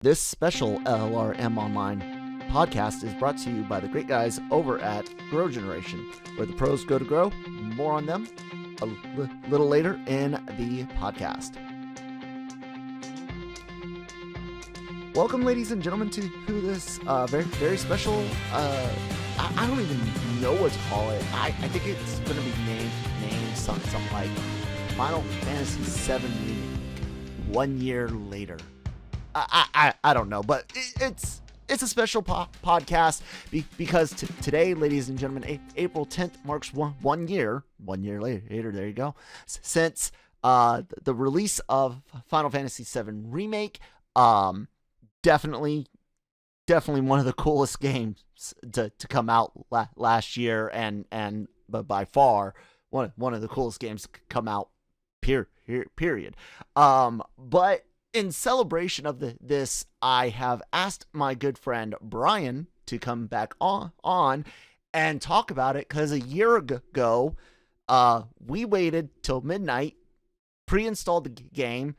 This special LRM Online podcast is brought to you by the great guys over at Grow Generation, where the pros go to grow. More on them a little later in the podcast. Welcome, ladies and gentlemen, to this very special, I don't even know what to call it. I think it's going to be named something like Final Fantasy VII Remake, 1 year later. I don't know, but it's a special podcast because today, ladies and gentlemen, April 10th marks one year later, there you go, since the release of Final Fantasy VII Remake. Definitely one of the coolest games to come out last year, and but by far one of the coolest games to come out period. But in celebration of this, I have asked my good friend Brian to come back on and talk about it, because a year ago, we waited till midnight, pre-installed the game,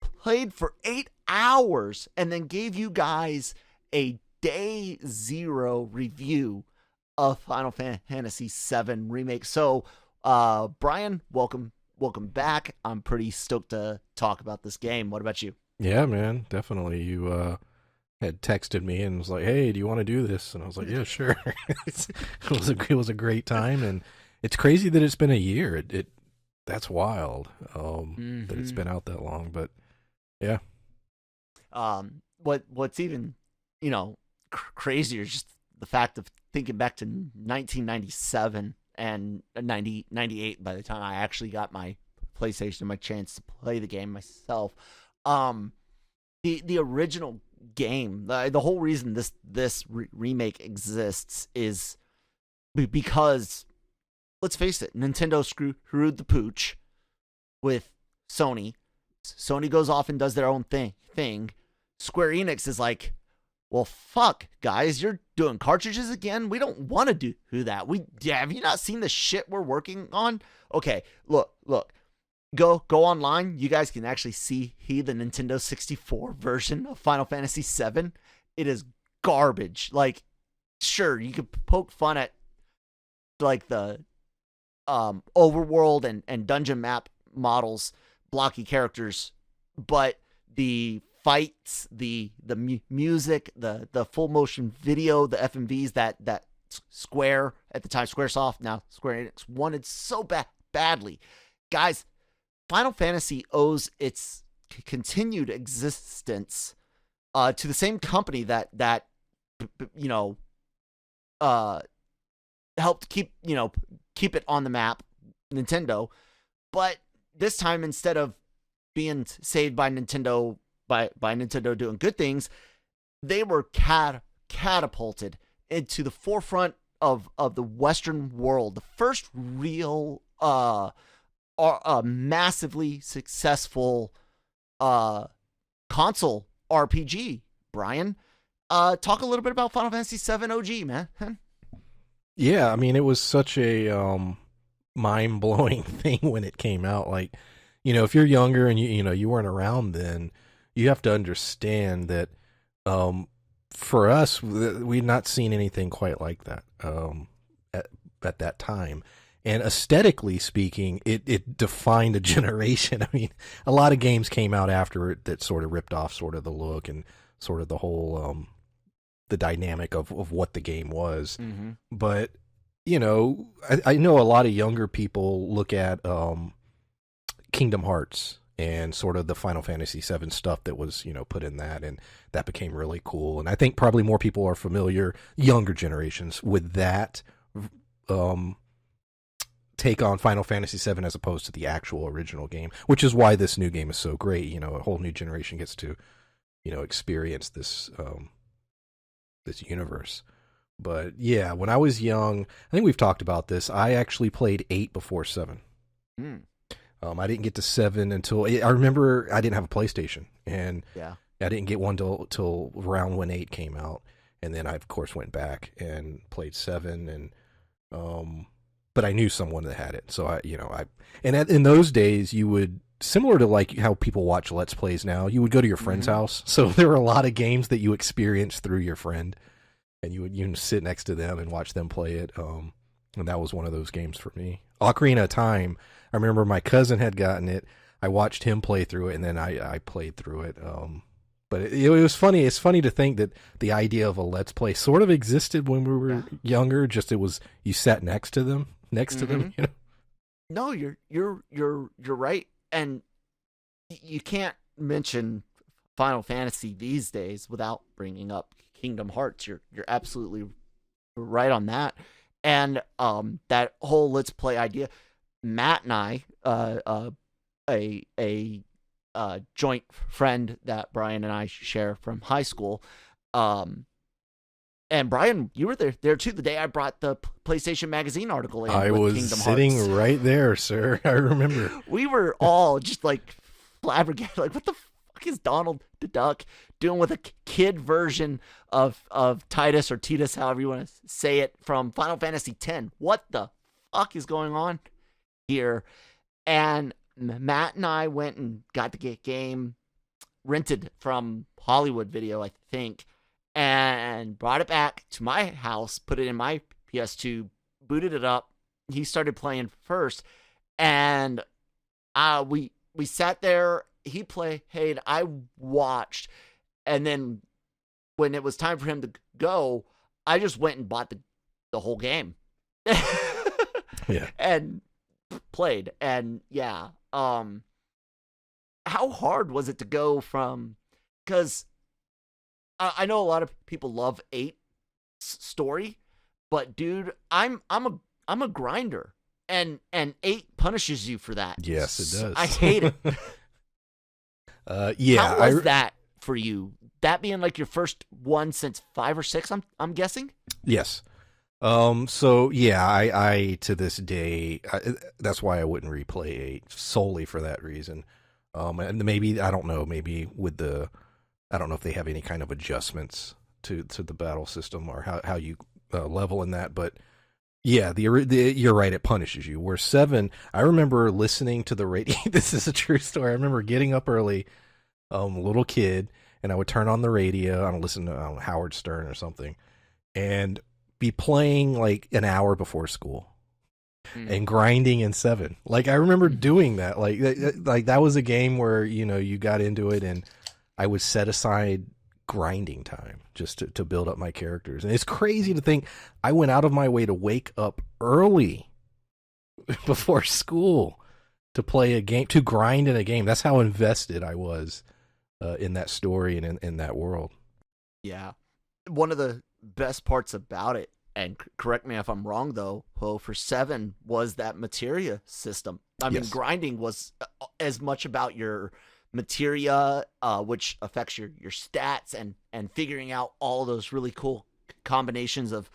played for 8 hours, and then gave you guys a day zero review of Final Fantasy VII Remake. So, Brian, welcome back. I'm pretty stoked to talk about this game. What about you? Yeah, man, definitely. You had texted me and was like, "Hey, do you want to do this?" And I was like, "Yeah, sure." It was a great time, and it's crazy that it's been a year. That's wild. That it's been out that long, but yeah. What's even crazier is just the fact of thinking back to 1997 and 98 by the time I actually got my PlayStation and my chance to play the game myself. The original game, the whole reason this remake exists is because, let's face it, Nintendo screwed the pooch with Sony. Sony goes off and does their own thing. Square Enix is like, well, fuck, guys, you're doing cartridges again? We don't want to do that. Have you not seen the shit we're working on? Okay, look. Go online. You guys can actually see the Nintendo 64 version of Final Fantasy VII. It is garbage. Like, sure, you could poke fun at like the overworld and dungeon map models, blocky characters, but the fights, the music, the full motion video, the FMVs that Square, at the time Squaresoft, now Square Enix, wanted so badly. Guys, Final Fantasy owes its continued existence to the same company that helped keep it on the map, Nintendo. But this time, instead of being saved by Nintendo by Nintendo doing good things, they were catapulted into the forefront of the Western world. The first real massively successful console RPG. Brian, talk a little bit about Final Fantasy VII OG, man. Yeah, I mean, it was such a mind-blowing thing when it came out. Like, if you're younger and you weren't around then, you have to understand that for us, we'd not seen anything quite like that at that time. And aesthetically speaking, it defined a generation. I mean, a lot of games came out after it that sort of ripped off sort of the look and sort of the whole the dynamic of what the game was. Mm-hmm. But I know a lot of younger people look at Kingdom Hearts and sort of the Final Fantasy VII stuff that was put in that, and that became really cool. And I think probably more people are familiar, younger generations, with that take on Final Fantasy VII as opposed to the actual original game, which is why this new game is so great. A whole new generation gets to experience this this universe. But yeah, when I was young, I think we've talked about this, I actually played 8 before 7. I didn't get to 7 until, I remember I didn't have a PlayStation, and yeah, I didn't get one till around when 8 came out. And then I, of course, went back and played 7, and but I knew someone that had it. So in those days, you would similar to like how people watch Let's Plays now. You would go to your friend's house, so there were a lot of games that you experienced through your friend, and you would sit next to them and watch them play it. And that was one of those games for me. Ocarina of Time, I remember my cousin had gotten it. I watched him play through it, and then I played through it. But it was funny. It's funny to think that the idea of a Let's Play sort of existed when we were younger. Just it was you sat next to them. You know? No, you're right, and you can't mention Final Fantasy these days without bringing up Kingdom Hearts. You're absolutely right on that. And that whole Let's Play idea, Matt and I, a joint friend that Brian and I share from high school, and Brian, you were there too the day I brought the PlayStation Magazine article in. I was Kingdom sitting Hearts. right there, sir. I remember. We were all just like flabbergasted, like, what the fuck is Donald the Duck doing with a kid version of Titus or Titus, however you want to say it, from Final Fantasy X? What the fuck is going on here? And Matt and I went and got the game rented from Hollywood Video, I think, and brought it back to my house, put it in my PS2, booted it up. He started playing first, and we sat there. He played, I watched, and then when it was time for him to go, I just went and bought the whole game. Yeah. And played. And yeah. How hard was it to go from, because I know a lot of people love 8's story, but dude, I'm a grinder, and 8 punishes you for that. Yes, it does. I hate it. Yeah. How was that for you? That being like your first one since 5 or 6, I'm guessing? Yes. So yeah, I to this day, that's why I wouldn't replay 8, solely for that reason. And maybe, I don't know, maybe I don't know if they have any kind of adjustments to the battle system or how you level in that, but yeah, you're right, it punishes you. Where 7, I remember listening to the radio. This is a true story. I remember getting up early, little kid, and I would turn on the radio and listen to Howard Stern or something, and be playing like an hour before school and grinding in 7. Like, I remember doing that. Like that was a game where, you got into it, and I would set aside grinding time just to build up my characters. And it's crazy to think I went out of my way to wake up early before school to play a game, to grind in a game. That's how invested I was in that story and in that world. Yeah. One of the best parts about it, and correct me if I'm wrong though, for 7 was that materia system. I mean, grinding was as much about your materia, which affects your stats, and figuring out all those really cool combinations of,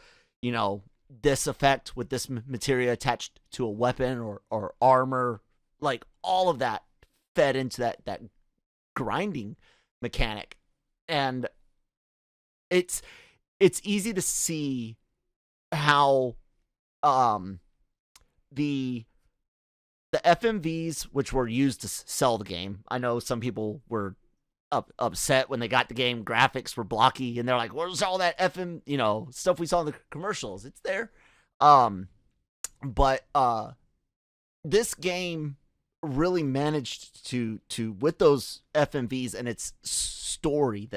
this effect with this materia attached to a weapon or armor, like all of that fed into that grinding mechanic. And it's easy to see how the FMVs, which were used to sell the game, I know some people were upset when they got the game, graphics were blocky, and they're like, where's all that stuff we saw in the commercials? It's there. But this game really managed to with those FMVs and its story,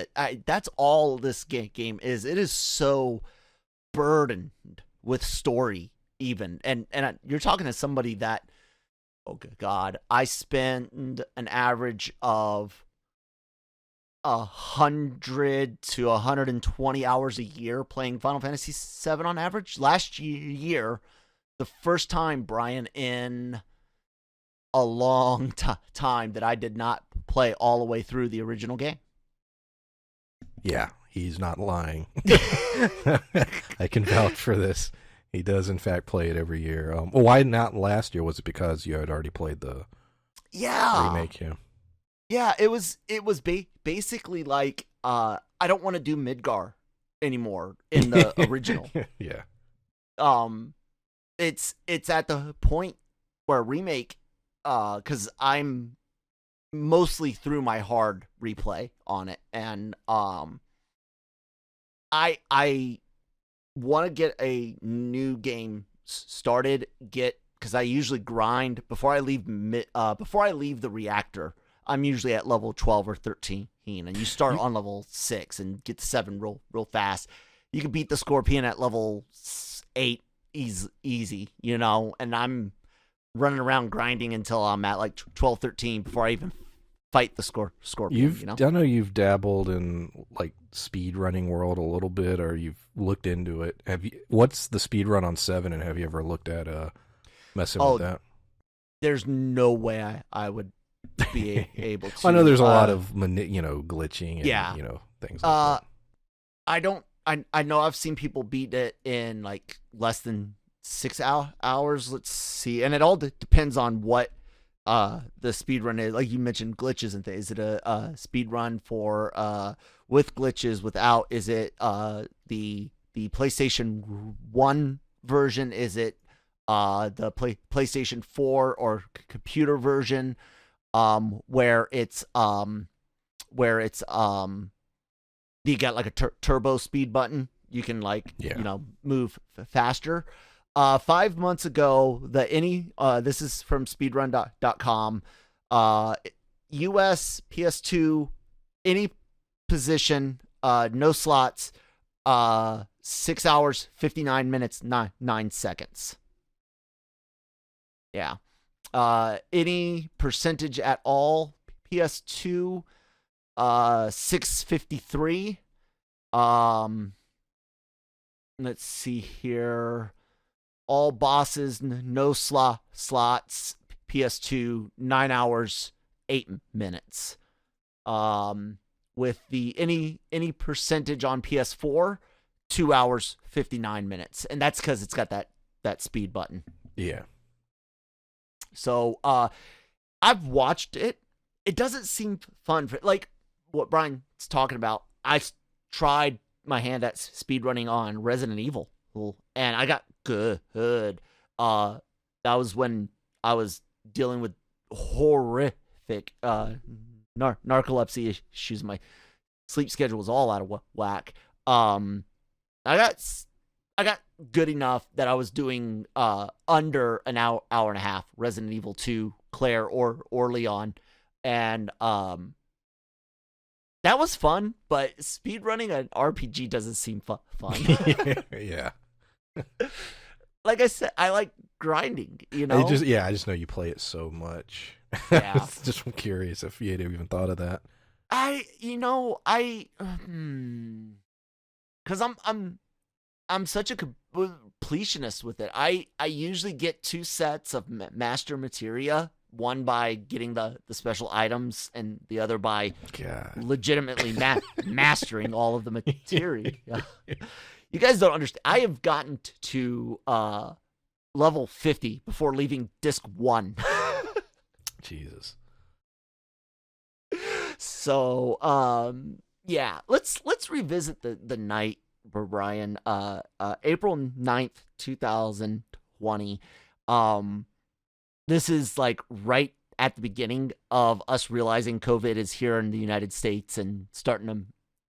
that's all this game is. It is so burdened with story, even, and you're talking to somebody that, oh God, I spend an average of 100 to 120 hours a year playing Final Fantasy VII on average. Last year, the first time, Brian, in a long time that I did not play all the way through the original game. Yeah, he's not lying. I can vouch for this. He does, in fact, play it every year. Why not last year? Was it because you had already played the remake? Yeah, it was basically like, I don't want to do Midgar anymore in the original. Yeah. It's at the point where Remake, because I'm mostly through my hard replay on it, and I want to get a new game started. Because I usually grind before I leave the reactor. I'm usually at level 12 or 13, and you start on level 6 and get to 7 real fast. You can beat the Scorpion at level 8 easy, and I'm running around grinding until I'm at like 12, 13 before I even fight the Scorpion. I know you've dabbled in like speed running world a little bit, or you've looked into it. What's the speed run on 7, and have you ever looked at messing with that? There's no way I would be able to. I know there's a lot of glitching and things like that. I know I've seen people beat it in like less than 6 hours. Let's see. And it all depends on what the speed run is. Like you mentioned glitches and things. Is it a speed run for with glitches, without? Is it the PlayStation 1 version? Is it the PlayStation 4 or computer version, where it's you got like a turbo speed button. You can move faster. 5 months ago, this is from speedrun.com, US PS2, any position, no slots, 6 hours, 59 minutes, 9 seconds. Yeah. Any percentage at all, PS2, 653. Let's see here. All bosses, no slots, PS2, 9 hours, 8 minutes. With the any percentage on PS4, 2 hours, 59 minutes. And that's because it's got that speed button. Yeah. So I've watched it. It doesn't seem fun for like what Brian's talking about. I tried my hand at speedrunning on Resident Evil, and I got good. That was when I was dealing with horrific narcolepsy issues. My sleep schedule was all out of whack. I got good enough that I was doing under an hour and a half Resident Evil 2, Claire or Leon, and that was fun. But speedrunning an RPG doesn't seem fun. Yeah. Like I said, I like grinding. I just know you play it so much. Yeah. Just I'm curious if you had even thought of that. Because I'm such a completionist with it. I usually get 2 sets of master materia, one by getting the special items and the other by legitimately mastering all of the materia. You guys don't understand. I have gotten to level 50 before leaving disc 1. Jesus. So, let's revisit the night, Brian. April 9th, 2020. This is like right at the beginning of us realizing COVID is here in the United States and starting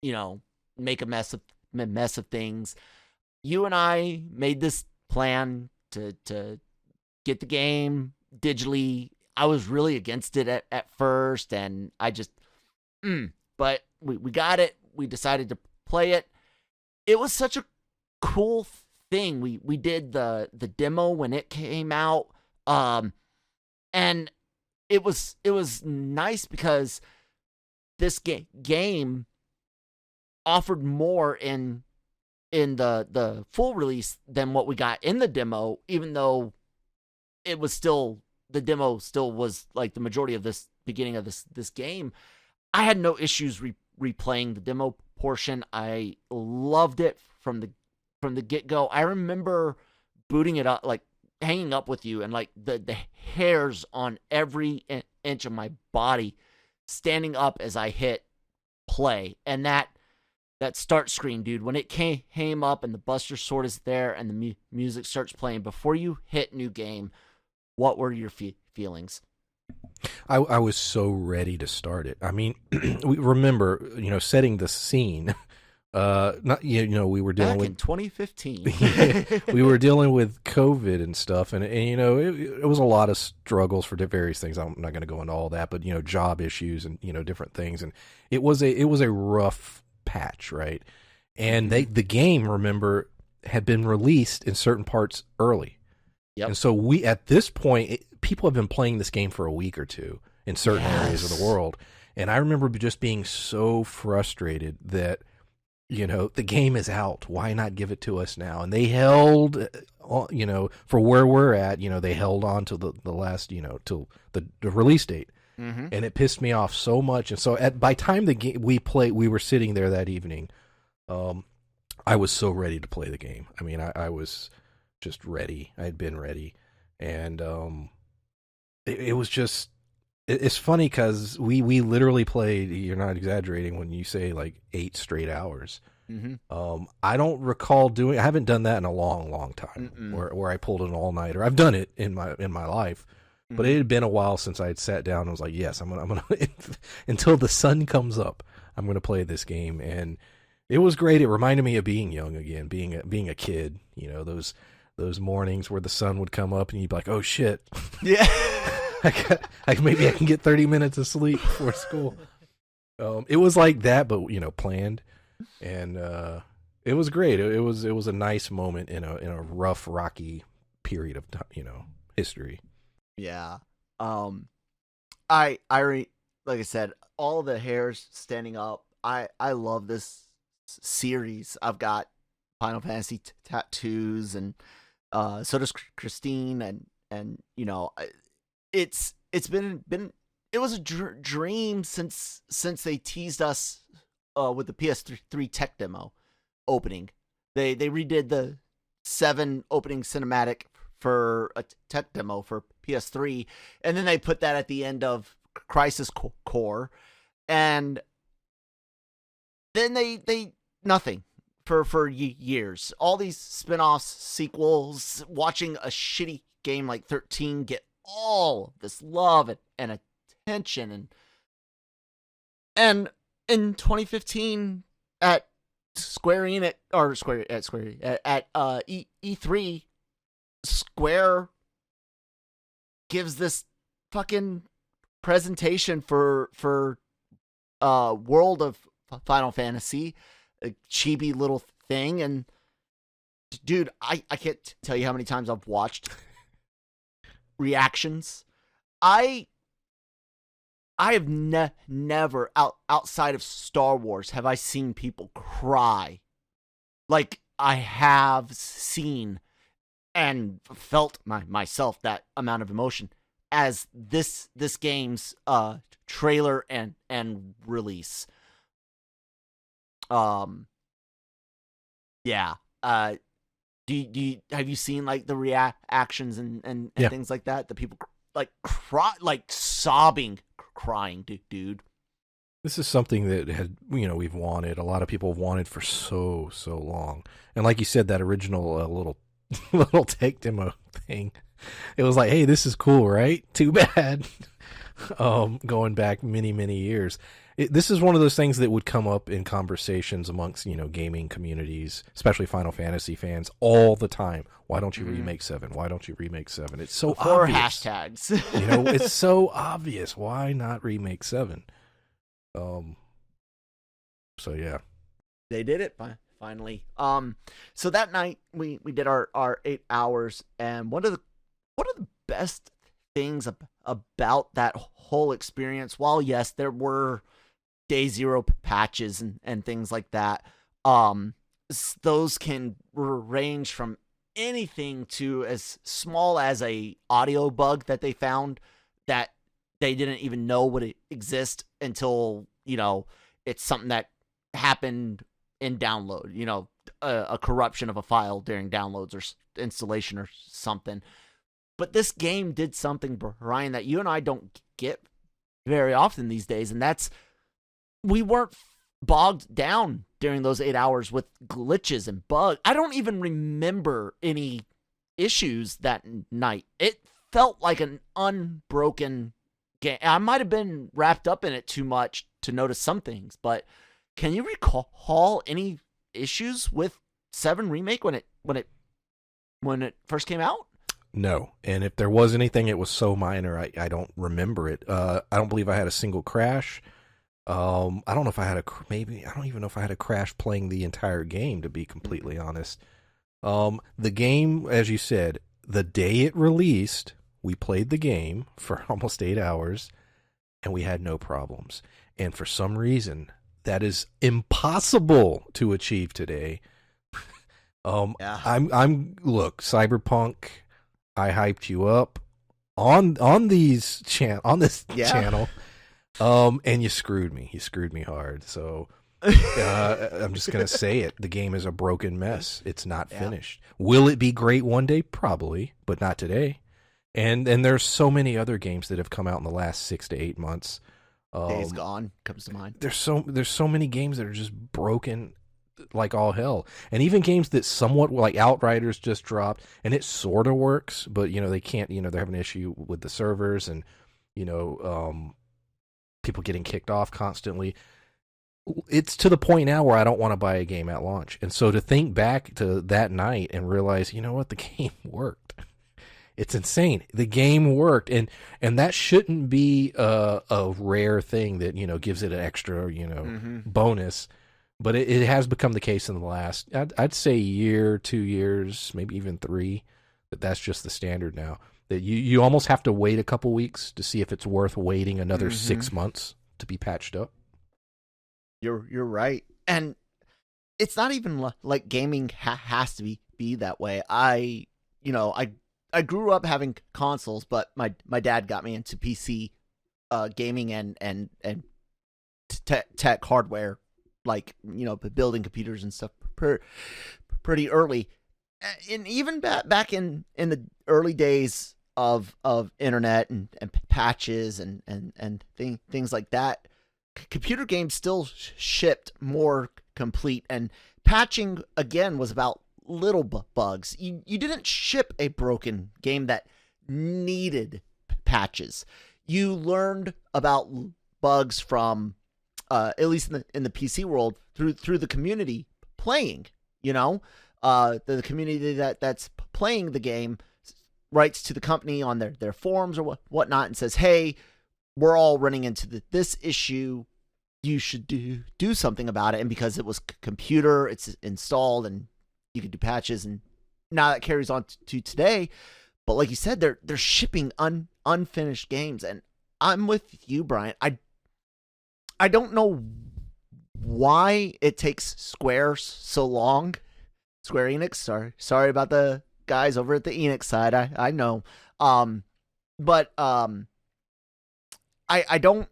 to, make a mess of things. You and I made this plan to get the game digitally. I was really against it at first, and I just, but we got it. We decided to play it. It was such a cool thing. We did the demo when it came out, and it was nice because this game offered more in the full release than what we got in the demo, even though it was still, the demo still was like the majority of this beginning of this game. I had no issues replaying the demo portion. I loved it from the get-go. I remember booting it up, like hanging up with you, and like the hairs on every inch of my body standing up as I hit play. And that start screen, dude, when it came up and the Buster Sword is there and the music starts playing before you hit new game, what were your feelings? I was so ready to start it. I mean, we remember, setting the scene. Not we were dealing Back with in 2015. we were dealing with COVID and stuff, and it was a lot of struggles for various things. I'm not going to go into all that, but job issues and different things, and it was a rough patch, right? And the game, remember, had been released in certain parts early. Yep. And so we, at this point, people have been playing this game for a week or two in certain areas of the world. And I remember just being so frustrated that, the game is out. Why not give it to us now? And they held, for where we're at, they held on to the last, till the release date. Mm-hmm. And it pissed me off so much. And so by time the game we were sitting there that evening, I was so ready to play the game. I mean, I was just ready. I had been ready. And it was just, it's funny because we literally played, you're not exaggerating when you say like 8 straight hours. Mm-hmm. I don't recall I haven't done that in a long time where I pulled an all-nighter. I've done it in my life, but it had been a while since I had sat down and was like, yes, I'm gonna until the sun comes up, I'm gonna play this game. And it was great. It reminded me of being young again, being a kid. Those mornings where the sun would come up and you'd be like, oh shit, yeah. Maybe I can get 30 minutes of sleep before school. It was like that, but planned, and it was great. It was a nice moment in a rough, rocky period of history. Yeah. Like I said, all the hairs standing up. I love this series. I've got Final Fantasy tattoos, and so does Christine, and it's been it was a dream since they teased us with the PS3 tech demo opening. They redid the 7 opening cinematic for a tech demo for PS3, and then they put that at the end of Crisis Core, and then they nothing for years. All these spin-offs, sequels, watching a shitty game like 13 get all this love and attention, and in 2015 at E3, Square gives this fucking presentation for World of Final Fantasy, a chibi little thing, and dude, I can't tell you how many times I've watched reactions. I have never outside of Star Wars have I seen people cry like I have seen and felt myself that amount of emotion as this game's trailer and release. Yeah. Do you have you seen like the reactions and things like that? The people like cry, like sobbing, crying, dude. This is something that had we've wanted. A lot of people have wanted for so long. And like you said, that original little tech demo thing, it was like, hey, this is cool, right? Too bad. Going back many years. This is one of those things that would come up in conversations amongst, gaming communities, especially Final Fantasy fans, all the time. Why don't you remake 7? Why don't you remake 7? It's so or obvious. Hashtags. It's so obvious. Why not remake 7? So yeah. They did it finally. So that night we did our 8 hours, and one of the best things about that whole experience, while yes, there were day 0 patches and things like that, those can range from anything to as small as a audio bug that they found that they didn't even know would exist until it's something that happened in download, a corruption of a file during downloads or installation or something. But this game did something, Brian, that you and I don't get very often these days, and that's we weren't bogged down during those 8 hours with glitches and bugs. I don't even remember any issues that night. It felt like an unbroken game. I might have been wrapped up in it too much to notice some things, but can you recall any issues with 7 Remake when it first came out? No, and if there was anything, it was so minor, I don't remember it. I don't believe I had a single crash. I don't know if I had I don't even know if I had a crash playing the entire game, to be completely honest. The game, as you said, the day it released, we played the game for almost 8 hours, and we had no problems. And for some reason, that is impossible to achieve today. I'm look, Cyberpunk, I hyped you up on this channel. And you screwed me. You screwed me hard. So I'm just going to say it. The game is a broken mess. It's not finished. Will it be great one day? Probably, but not today. And there's so many other games that have come out in the last 6 to 8 months. Days Gone comes to mind. There's so many games that are just broken like all hell. And even games that somewhat, like Outriders just dropped, and it sort of works, but they can't, they're having an issue with the servers and people getting kicked off constantly. It's to the point now where I don't want to buy a game at launch. And so to think back to that night and realize, you know what, the game worked. It's insane. The game worked, and that shouldn't be a rare thing that gives it an extra bonus. But it has become the case in the last, I'd say, year, 2 years, maybe even 3. That's just the standard now. That you almost have to wait a couple weeks to see if it's worth waiting another 6 months to be patched up. You're right, and it's not even like gaming has to be that way. I grew up having consoles, but my dad got me into PC gaming and tech hardware, like building computers and stuff pretty early. And even back in the early days of internet and patches and things like that, computer games still shipped more complete, and patching again was about little bugs. You didn't ship a broken game that needed patches. You learned about bugs from at least in the PC world through the community playing. The community that's playing the game writes to the company on their forums or whatnot and says, hey, we're all running into this issue. You should do something about it. And because it was computer, it's installed and you can do patches. And now that carries on to today. But like you said, they're shipping unfinished games. And I'm with you, Brian. I don't know why it takes Square so long. Square Enix, sorry about the guys over at the Enix side. I know. But I don't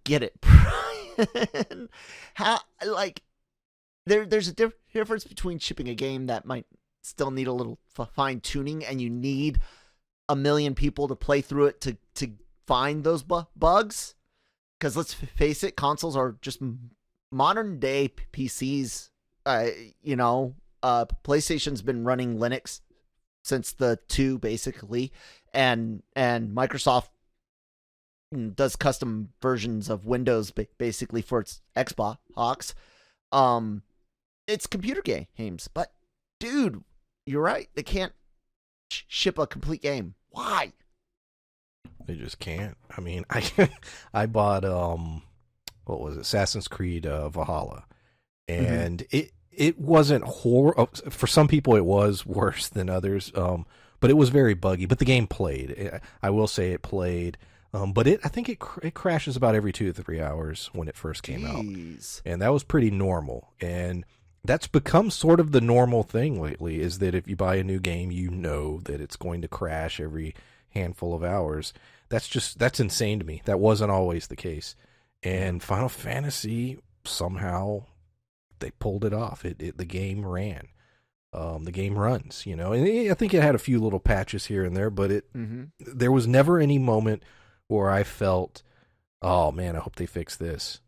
get it, Brian. How, like, there's a difference between shipping a game that might still need a little fine tuning, and you need 1 million people to play through it to find those bugs. Because let's face it, consoles are just modern day PCs. PlayStation's been running Linux since the 2 basically, and Microsoft does custom versions of Windows basically for its Xbox. It's computer games, but dude, you're right. They can't ship a complete game. Why? They just can't. I mean, I bought what was it, Assassin's Creed Valhalla, and it wasn't horrible. For some people, it was worse than others. But it was very buggy. But the game played. I will say it played. But I think it crashes about every 2 to 3 hours when it first came out, and that was pretty normal. And that's become sort of the normal thing lately. Is that if you buy a new game, you know that it's going to crash every handful of hours. That's insane to me. That wasn't always the case. And Final Fantasy, somehow they pulled it off. The game ran. The game runs, and I think it had a few little patches here and there, but there was never any moment where I felt, oh man, I hope they fix this.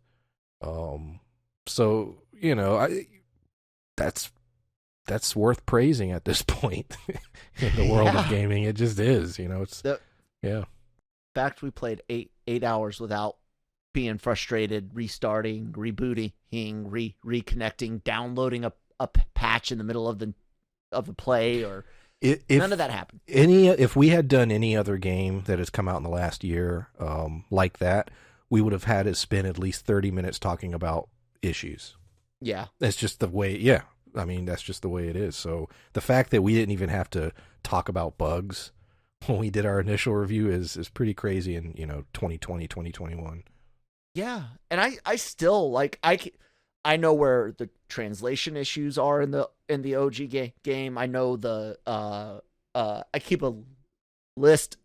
So that's worth praising at this point in the world of gaming. It just is, yeah. fact we played 8 hours without being frustrated, restarting, rebooting, reconnecting, downloading a patch in the middle of the play, or none of that happened. If we had done any other game that has come out in the last year like that, we would have had to spend at least 30 minutes talking about issues. Yeah. That's just the way, yeah. I mean, that's just the way it is. So the fact that we didn't even have to talk about bugs when we did our initial review is pretty crazy in, 2020, 2021. Yeah. And I still, like, I know where the translation issues are in the OG game. I know I keep a list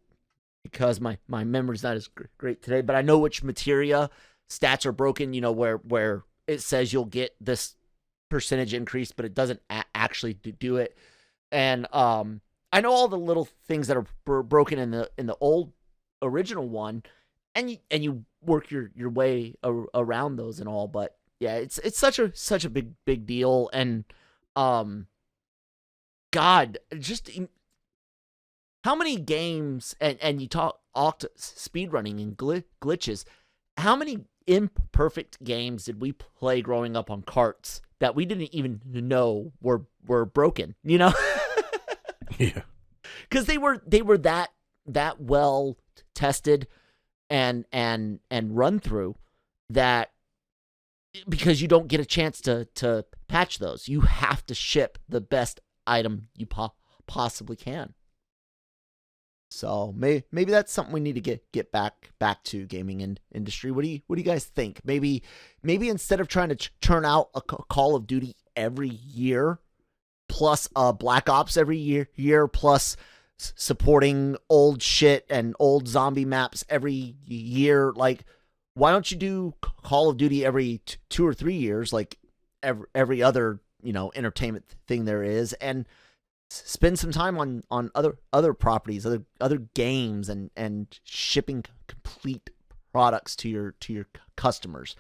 because my memory's not as great today, but I know which materia stats are broken, where it says you'll get this percentage increase, but it doesn't actually do it. And I know all the little things that are broken in the old original one, and you work your way around those and all, but yeah, it's such a big deal. And God, just how many games, and you talk speedrunning and glitches, how many imperfect games did we play growing up on carts that we didn't even know were broken, Yeah. Because they were that well tested and run through that, because you don't get a chance to patch those. You have to ship the best item you possibly can. So maybe that's something we need to get back to, gaming industry. What do you guys think? Maybe instead of trying to churn out a Call of Duty every year, plus Black Ops every year, plus supporting old shit and old zombie maps every year, like, why don't you do Call of Duty every 2 or 3 years, like every other entertainment thing there is, and spend some time on other properties, other games, and shipping complete products to your customers.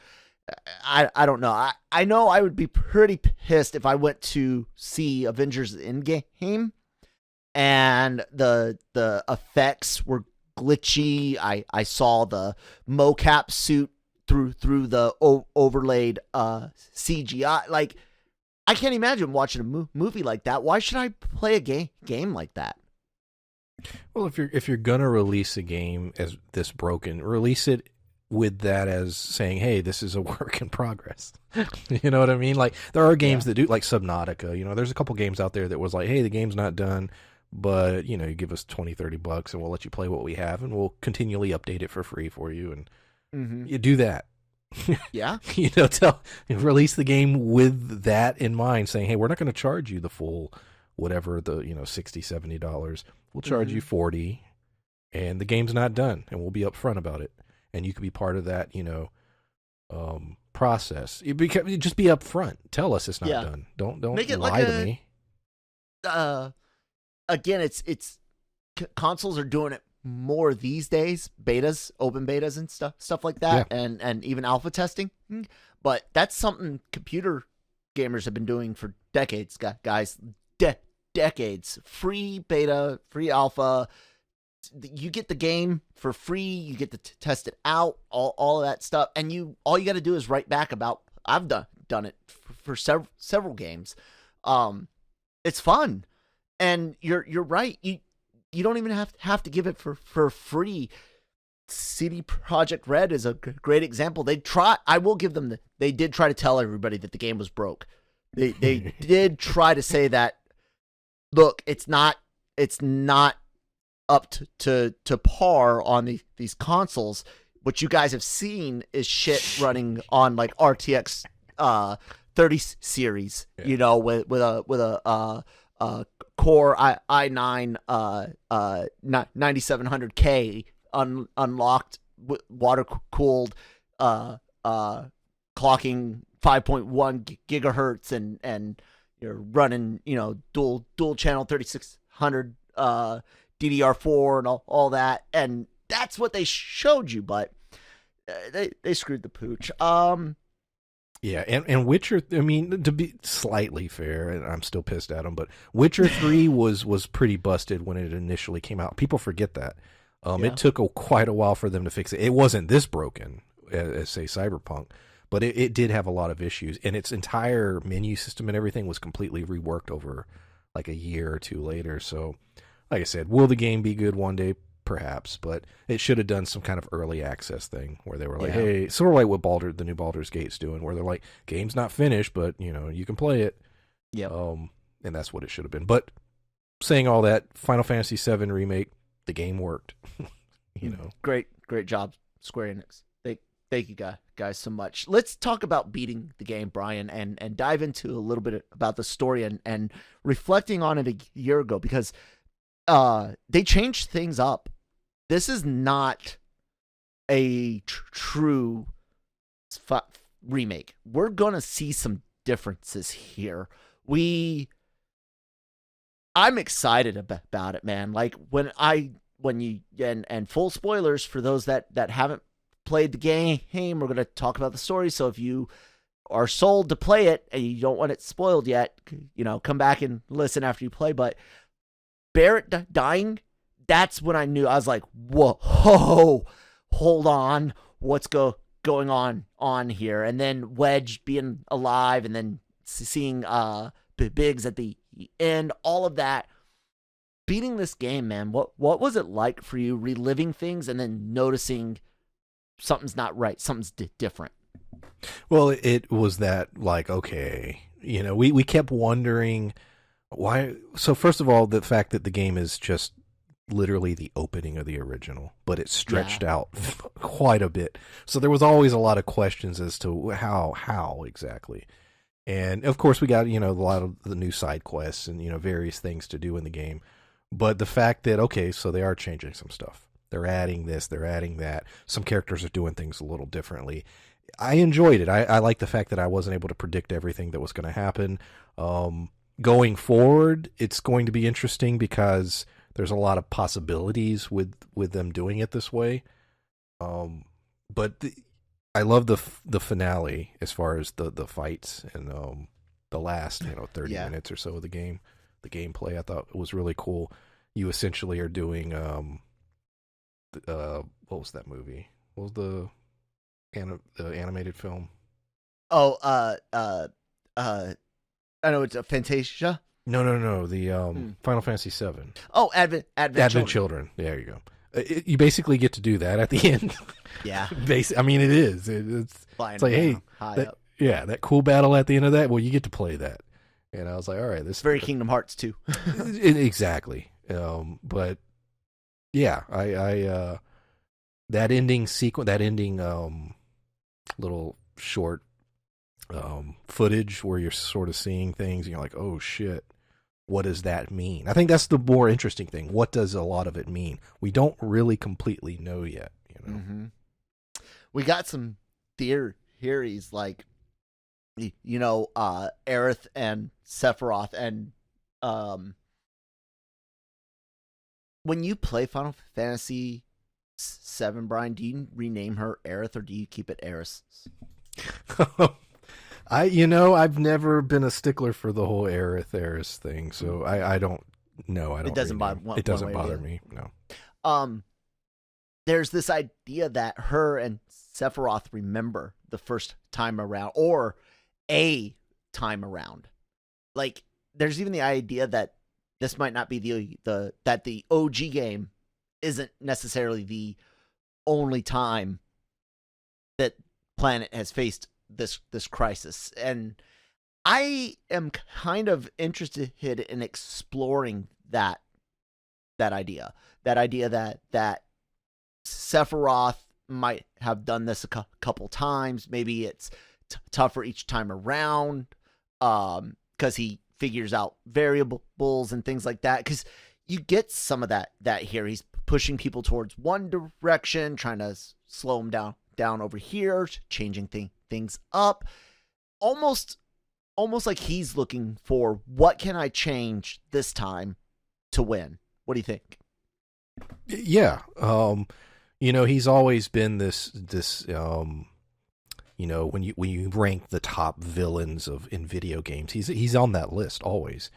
I don't know. I know I would be pretty pissed if I went to see Avengers Endgame and the effects were glitchy. I saw the mocap suit through the overlaid CGI. Like, I can't imagine watching a movie like that. Why should I play a game like that? Well, if you're gonna release a game as this broken, release it with that as saying, hey, this is a work in progress. You know what I mean? Like, there are games that do, like Subnautica. There's a couple games out there that was like, hey, the game's not done, but you give us $20-$30 and we'll let you play what we have, and we'll continually update it for free for you, and you do that. Yeah. Release the game with that in mind, saying, hey, we're not going to charge you the full whatever, the $60-$70. We'll charge you $40, and the game's not done, and we'll be upfront about it, and you could be part of that process. Just be upfront. Tell us it's not done. Don't make it lie to me. Again, it's consoles are doing it more these days, betas, open betas and stuff like that, and even alpha testing. But that's something computer gamers have been doing for decades, guys. Decades. Free beta, free alpha. You get the game for free. You get to test it out, all of that stuff, and all you got to do is write back about, I've done it for several games. It's fun, and you're right. You don't even have to give it for free. CD Projekt Red is a great example. I will give them they did try to tell everybody that the game was broke. They did try to say that, look, it's not up to par on these consoles. What you guys have seen is shit running on like RTX 30 series, with a Core i9 9700K unlocked, water cooled, clocking 5.1 gigahertz, and you're running dual channel 3600 DDR4 and all that, and that's what they showed you, but they screwed the pooch. Yeah, and Witcher, I mean, to be slightly fair, and I'm still pissed at them, but Witcher 3 was pretty busted when it initially came out. People forget that. Yeah. It took quite a while for them to fix it. It wasn't this broken as say Cyberpunk, but it did have a lot of issues, and its entire menu system and everything was completely reworked over like a year or two later. So, like I said, will the game be good one day? Perhaps, but it should have done some kind of early access thing where they were like, hey, sort of like what the new Baldur's Gate's doing, where they're like, game's not finished, but you can play it. Yeah. And that's what it should have been. But saying all that, Final Fantasy VII Remake, the game worked. Great job, Square Enix. Thank you guys so much. Let's talk about beating the game, Brian, and dive into a little bit about the story and reflecting on it a year ago, because they changed things up. This is not a true remake. We're gonna see some differences here. I'm excited about it, man. Like when you full spoilers for those that haven't played the game, we're gonna talk about the story. So if you are sold to play it and you don't want it spoiled yet, come back and listen after you play. But Barrett dying, that's when I knew. I was like, whoa, hold on, what's going on here? And then Wedge being alive, and then seeing Biggs at the end, all of that. Beating this game, man, what was it like for you, reliving things and then noticing something's not right, something's different? Well, it was that, like, okay, we kept wondering why. So first of all, the fact that the game is just literally the opening of the original, but it's stretched out quite a bit. So there was always a lot of questions as to how exactly. And of course we got, a lot of the new side quests and, various things to do in the game. But the fact that, okay, so they are changing some stuff. They're adding this, they're adding that. Some characters are doing things a little differently. I enjoyed it. I like the fact that I wasn't able to predict everything that was going to happen. Going forward, it's going to be interesting because there's a lot of possibilities with them doing it this way. But I love the finale as far as the fights and the last 30 minutes or so of the game. The gameplay I thought was really cool. You essentially are doing what was that movie? What was the animated film? Oh, I know it's a Fantasia. No. The Final Fantasy VII. Oh, Advent Children. There you go. You basically get to do that at the end. Yeah. I mean, it is. It's like, hey, that cool battle at the end of that. Well, you get to play that. And I was like, all right, this is very Kingdom Hearts 2. Exactly. But yeah, I that ending sequence, that ending little short footage where you're sort of seeing things and you're like, oh shit, what does that mean? I think that's the more interesting thing. What does a lot of it mean? We don't really completely know yet, Mm-hmm. We got some theories like, Aerith and Sephiroth, and when you play Final Fantasy VII, Brian, do you rename her Aerith or do you keep it Aeris? I've never been a stickler for the whole Aerith thing, so I don't know. It doesn't bother me. No. There's this idea that her and Sephiroth remember the first time around, or a time around. Like, there's even the idea that this might not be that the OG game isn't necessarily the only time that planet has faced this crisis. And I am kind of interested in exploring that idea that Sephiroth might have done this a couple times. Maybe it's tougher each time around because he figures out variables and things like that. Because you get some of that here. He's pushing people towards one direction, trying to slow them down over here, changing things up. Almost like he's looking for, what can I change this time to win? What do you think? Yeah. He's always been this when you rank the top villains in video games, he's on that list always.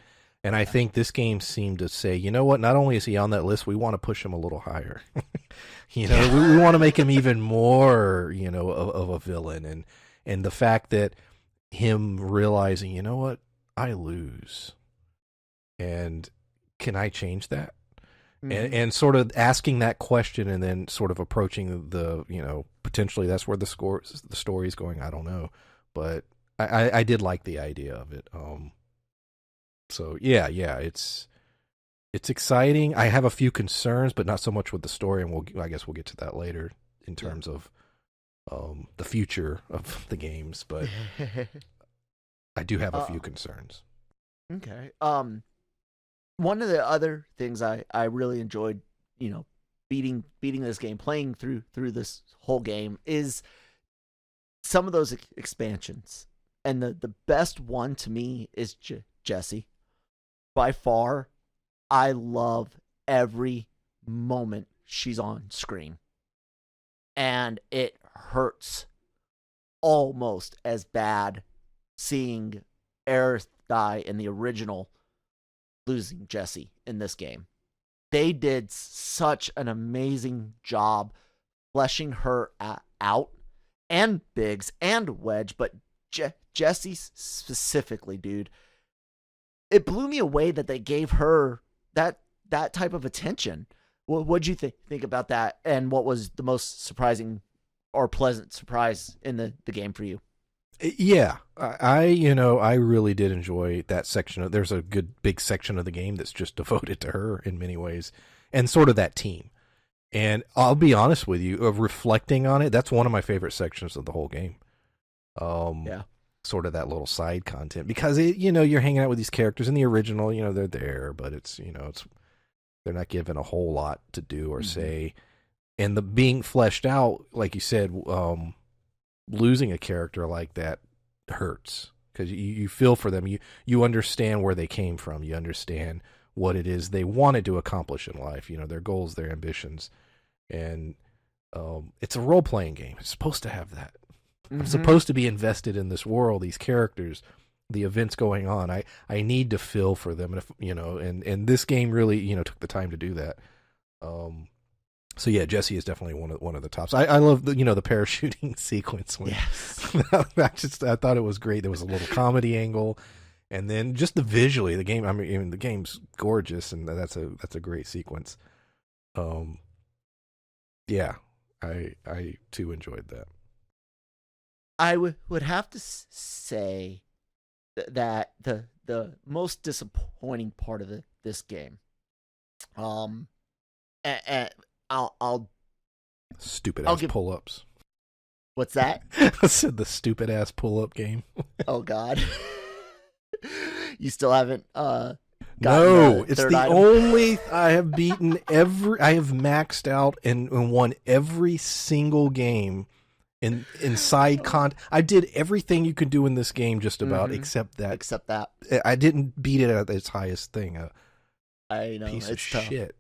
And I think this game seemed to say, you know what? Not only is he on that list, we want to push him a little higher. We want to make him even more, of a villain. And the fact that him realizing, you know what? I lose. And can I change that? Mm-hmm. And sort of asking that question and then sort of approaching potentially that's where the story is going. I don't know. But I did like the idea of it. So yeah, it's exciting. I have a few concerns, but not so much with the story, and I guess we'll get to that later in terms of the future of the games. But I do have a few concerns. Okay. One of the other things I really enjoyed, beating this game, playing through this whole game, is some of those expansions, and the best one to me is Jessie. By far, I love every moment she's on screen. And it hurts almost as bad seeing Aerith die in the original, losing Jessie in this game. They did such an amazing job fleshing her out, and Biggs and Wedge, but Jessie specifically, dude. It blew me away that they gave her that type of attention. What'd you think about that? And what was the most surprising or pleasant surprise in the game for you? Yeah, I really did enjoy that section. There's a good big section of the game that's just devoted to her in many ways, and sort of that team. And I'll be honest with you, reflecting on it, that's one of my favorite sections of the whole game. Yeah. Sort of that little side content, because you're hanging out with these characters in the original, they're there, but it's they're not given a whole lot to do or say, and the being fleshed out, like you said, losing a character like that hurts, because you feel for them, you understand where they came from, you understand what it is they wanted to accomplish in life, their goals, their ambitions, and it's a role-playing game. It's supposed to have that. I'm supposed to be invested in this world, these characters, the events going on. I need to feel for them, and this game really I took the time to do that. So yeah, Jessie is definitely one of the tops. I love the the parachuting sequence. Yes. I thought it was great. There was a little comedy angle, and then just visually the game. I mean the game's gorgeous, and that's a great sequence. Yeah, I too enjoyed that. I would have to say that the most disappointing part of this game, and I'll stupid ass pull-ups. What's that? I said the stupid ass pull-up game. Oh God, you still haven't No, it's the item? Only I have beaten I have maxed out and won every single game. Inside I did everything you could do in this game just about, except that. I didn't beat it at its highest thing. I know, piece of shit.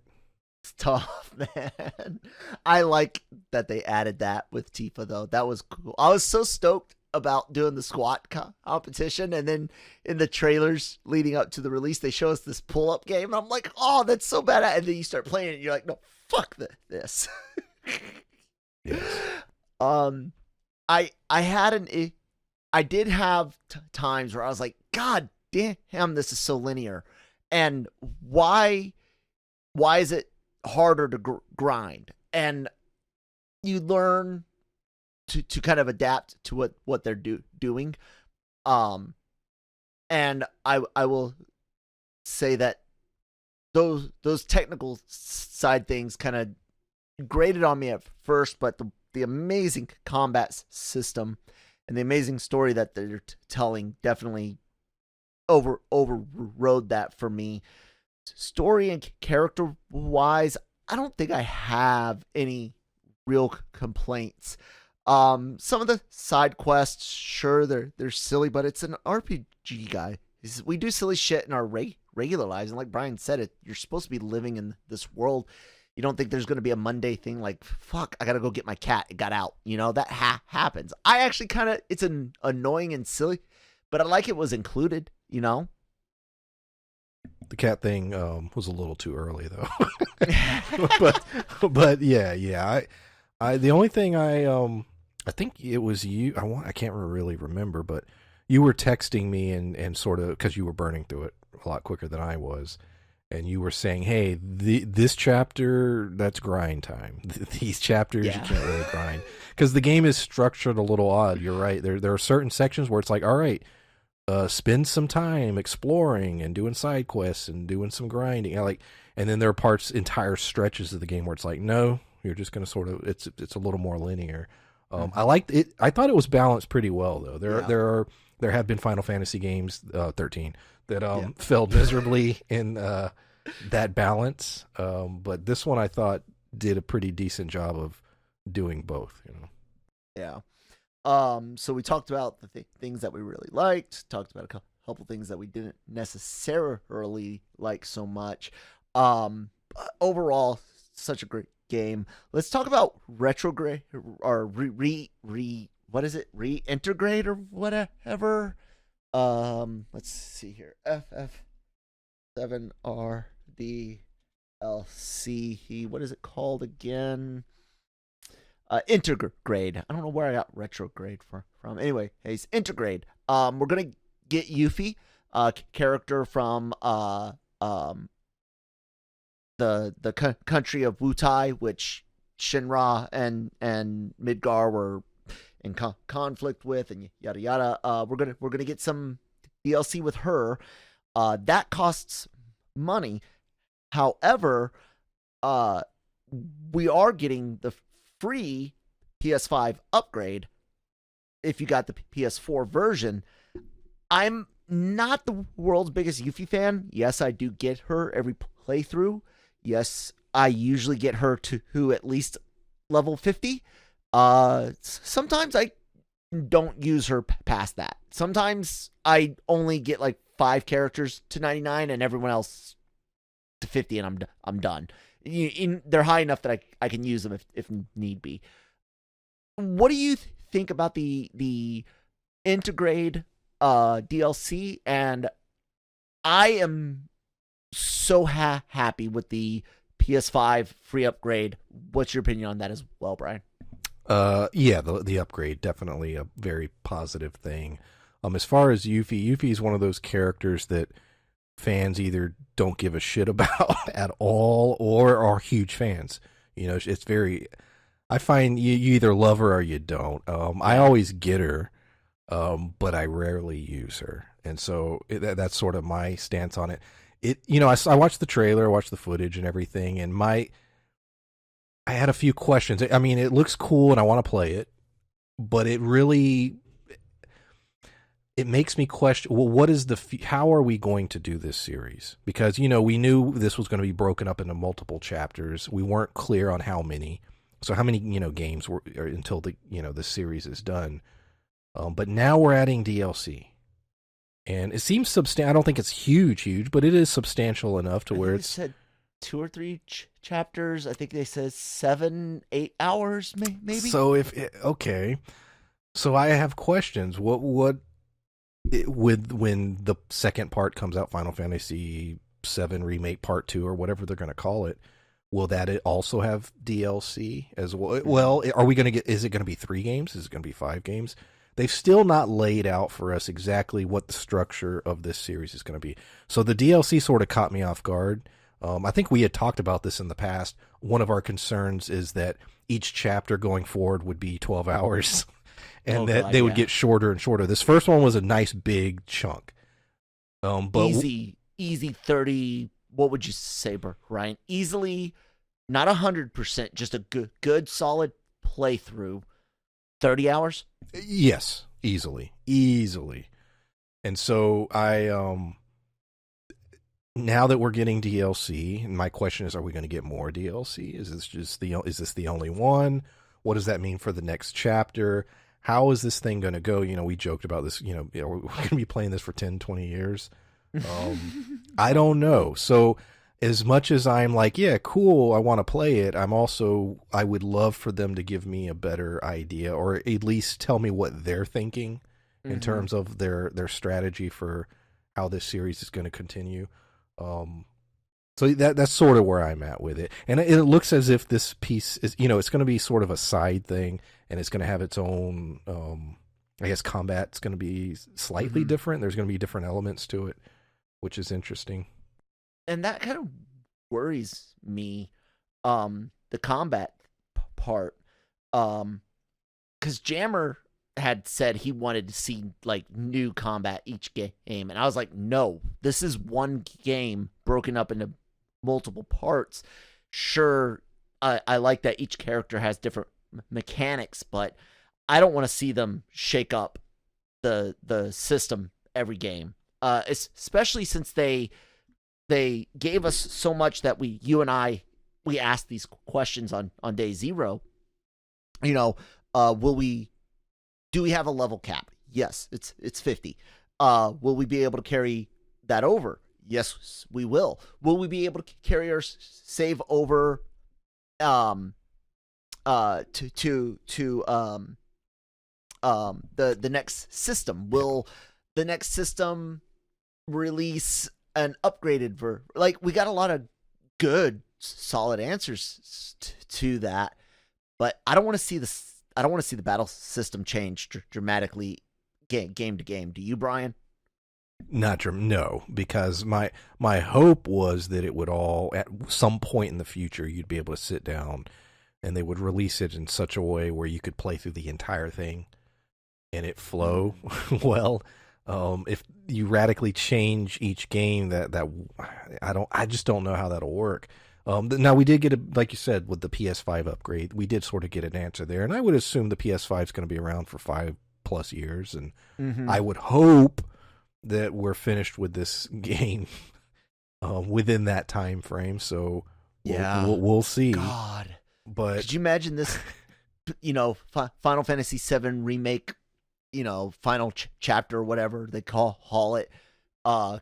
It's tough, man. I like that they added that with Tifa, though. That was cool. I was so stoked about doing the squat competition, and then in the trailers leading up to the release, they show us this pull-up game, and I'm like, oh, that's so bad. And then you start playing it, and you're like, no, fuck this. Yes. I did have times where I was like, God damn, this is so linear, and why is it harder to grind? And you learn to kind of adapt to what they're doing, and I will say that those technical side things kind of grated on me at first, but the amazing combat system and the amazing story that they're telling definitely overrode that for me. Story and character wise, I don't think I have any real complaints. Some of the side quests, sure, they're silly, but it's an RPG, guy. We do silly shit in our regular lives, and like Brian said, you're supposed to be living in this world. You don't think there's going to be a Monday thing like, fuck, I got to go get my cat. It got out. That happens. I actually it's annoying and silly, but I like it was included, The cat thing was a little too early though. but yeah. I the only thing I think it was you. I can't really remember, but you were texting me and sort of because you were burning through it a lot quicker than I was, and you were saying, "Hey, this chapter that's grind time. These chapters you can't really grind because the game is structured a little odd." You're right. There are certain sections where it's like, all right. Spend some time exploring and doing side quests and doing some grinding. And then there are parts, entire stretches of the game where it's like, no, you're just going to sort of, it's a little more linear. I liked it. I thought it was balanced pretty well though. There have been Final Fantasy games, 13 that failed miserably in that balance. But this one I thought did a pretty decent job of doing both. Yeah. So we talked about the things that we really liked, talked about a couple things that we didn't necessarily like so much. Overall, such a great game. Let's talk about retrograde or what is it? Reintegrate or whatever. Let's see here. FF7R DLC. What is it called again? Intergrade. I don't know where I got retrograde from. Anyway, it's Intergrade. We're gonna get Yuffie, character from the country of Wutai, which Shinra and Midgar were in conflict with, and yada yada. We're gonna get some DLC with her. That costs money. However, we are getting the free PS5 upgrade if you got the PS4 version. I'm not the world's biggest Yuffie fan. Yes, I do get her every playthrough. Yes, I usually get her to at least level 50. Sometimes I don't use her past that. Sometimes I only get like 5 characters to 99 and everyone else to 50 and I'm done. They're high enough that I can use them if need be. What do you think about the Intergrade DLC? And I am so happy with the PS5 free upgrade. What's your opinion on that as well, Brian? Yeah, the upgrade, definitely a very positive thing. As far as Yuffie is one of those characters that fans either don't give a shit about at all or are huge fans. It's very, I find you either love her or you don't. I always get her, but I rarely use her. And so that's sort of my stance on it. I watched the trailer, watched the footage and everything, and I had a few questions. I mean, it looks cool and I want to play it, but it makes me question, well, how are we going to do this series? Because, we knew this was going to be broken up into multiple chapters. We weren't clear on how many. So how many, games were until the series is done. But now we're adding DLC. And it seems substantial. I don't think it's huge, but it is substantial enough to where it's said 2 or 3 chapters. I think they said 7-8 hours, maybe. So okay. So I have questions. What when the second part comes out, Final Fantasy VII Remake Part 2 or whatever they're going to call it, will that also have DLC as well? Well, are we going to is it going to be 3 games? Is it going to be 5 games? They've still not laid out for us exactly what the structure of this series is going to be. So the DLC sort of caught me off guard. I think we had talked about this in the past. One of our concerns is that each chapter going forward would be 12 hours. And they would get shorter and shorter. This first one was a nice big chunk. But easy 30. What would you say, Ryan? Easily, not 100%, just a good solid playthrough. 30 hours? Yes, easily. And so now that we're getting DLC, and my question is, are we going to get more DLC? Is this the only one? What does that mean for the next chapter? How is this thing going to go? We joked about this, we're going to be playing this for 10, 20 years. I don't know. So as much as I'm like, yeah, cool, I want to play it, I would love for them to give me a better idea or at least tell me what they're thinking in terms of their strategy for how this series is going to continue. So that's sort of where I'm at with it. And it looks as if this piece is, it's going to be sort of a side thing, and it's going to have its own, I guess combat's going to be slightly different. There's going to be different elements to it, which is interesting. And that kind of worries me, the combat part, because Jammer had said he wanted to see like new combat each game, and I was like, no, this is one game broken up into multiple parts. Sure, I like that each character has different mechanics, but I don't want to see them shake up the system every game, especially since they gave us so much that you and I asked these questions on day zero. Do we have a level cap? Yes, it's 50. Will we be able to carry that over? Yes, we will. Will we be able to carry our save over to the next system? Will the next system release an upgraded we got a lot of good solid answers to that, but I don't want to see this. I don't want to see the battle system change dramatically game to game. Do you, Brian? No, because my hope was that it would all, at some point in the future, you'd be able to sit down and they would release it in such a way where you could play through the entire thing and it flow well. If you radically change each game, I just don't know how that'll work. Now we did get like you said, with the PS5 upgrade, we did sort of get an answer there, and I would assume the PS5 is going to be around for 5+ years, and I would hope that we're finished with this game within that time frame. So we'll see. God, but could you imagine this? Final Fantasy VII remake, final chapter, whatever they call it,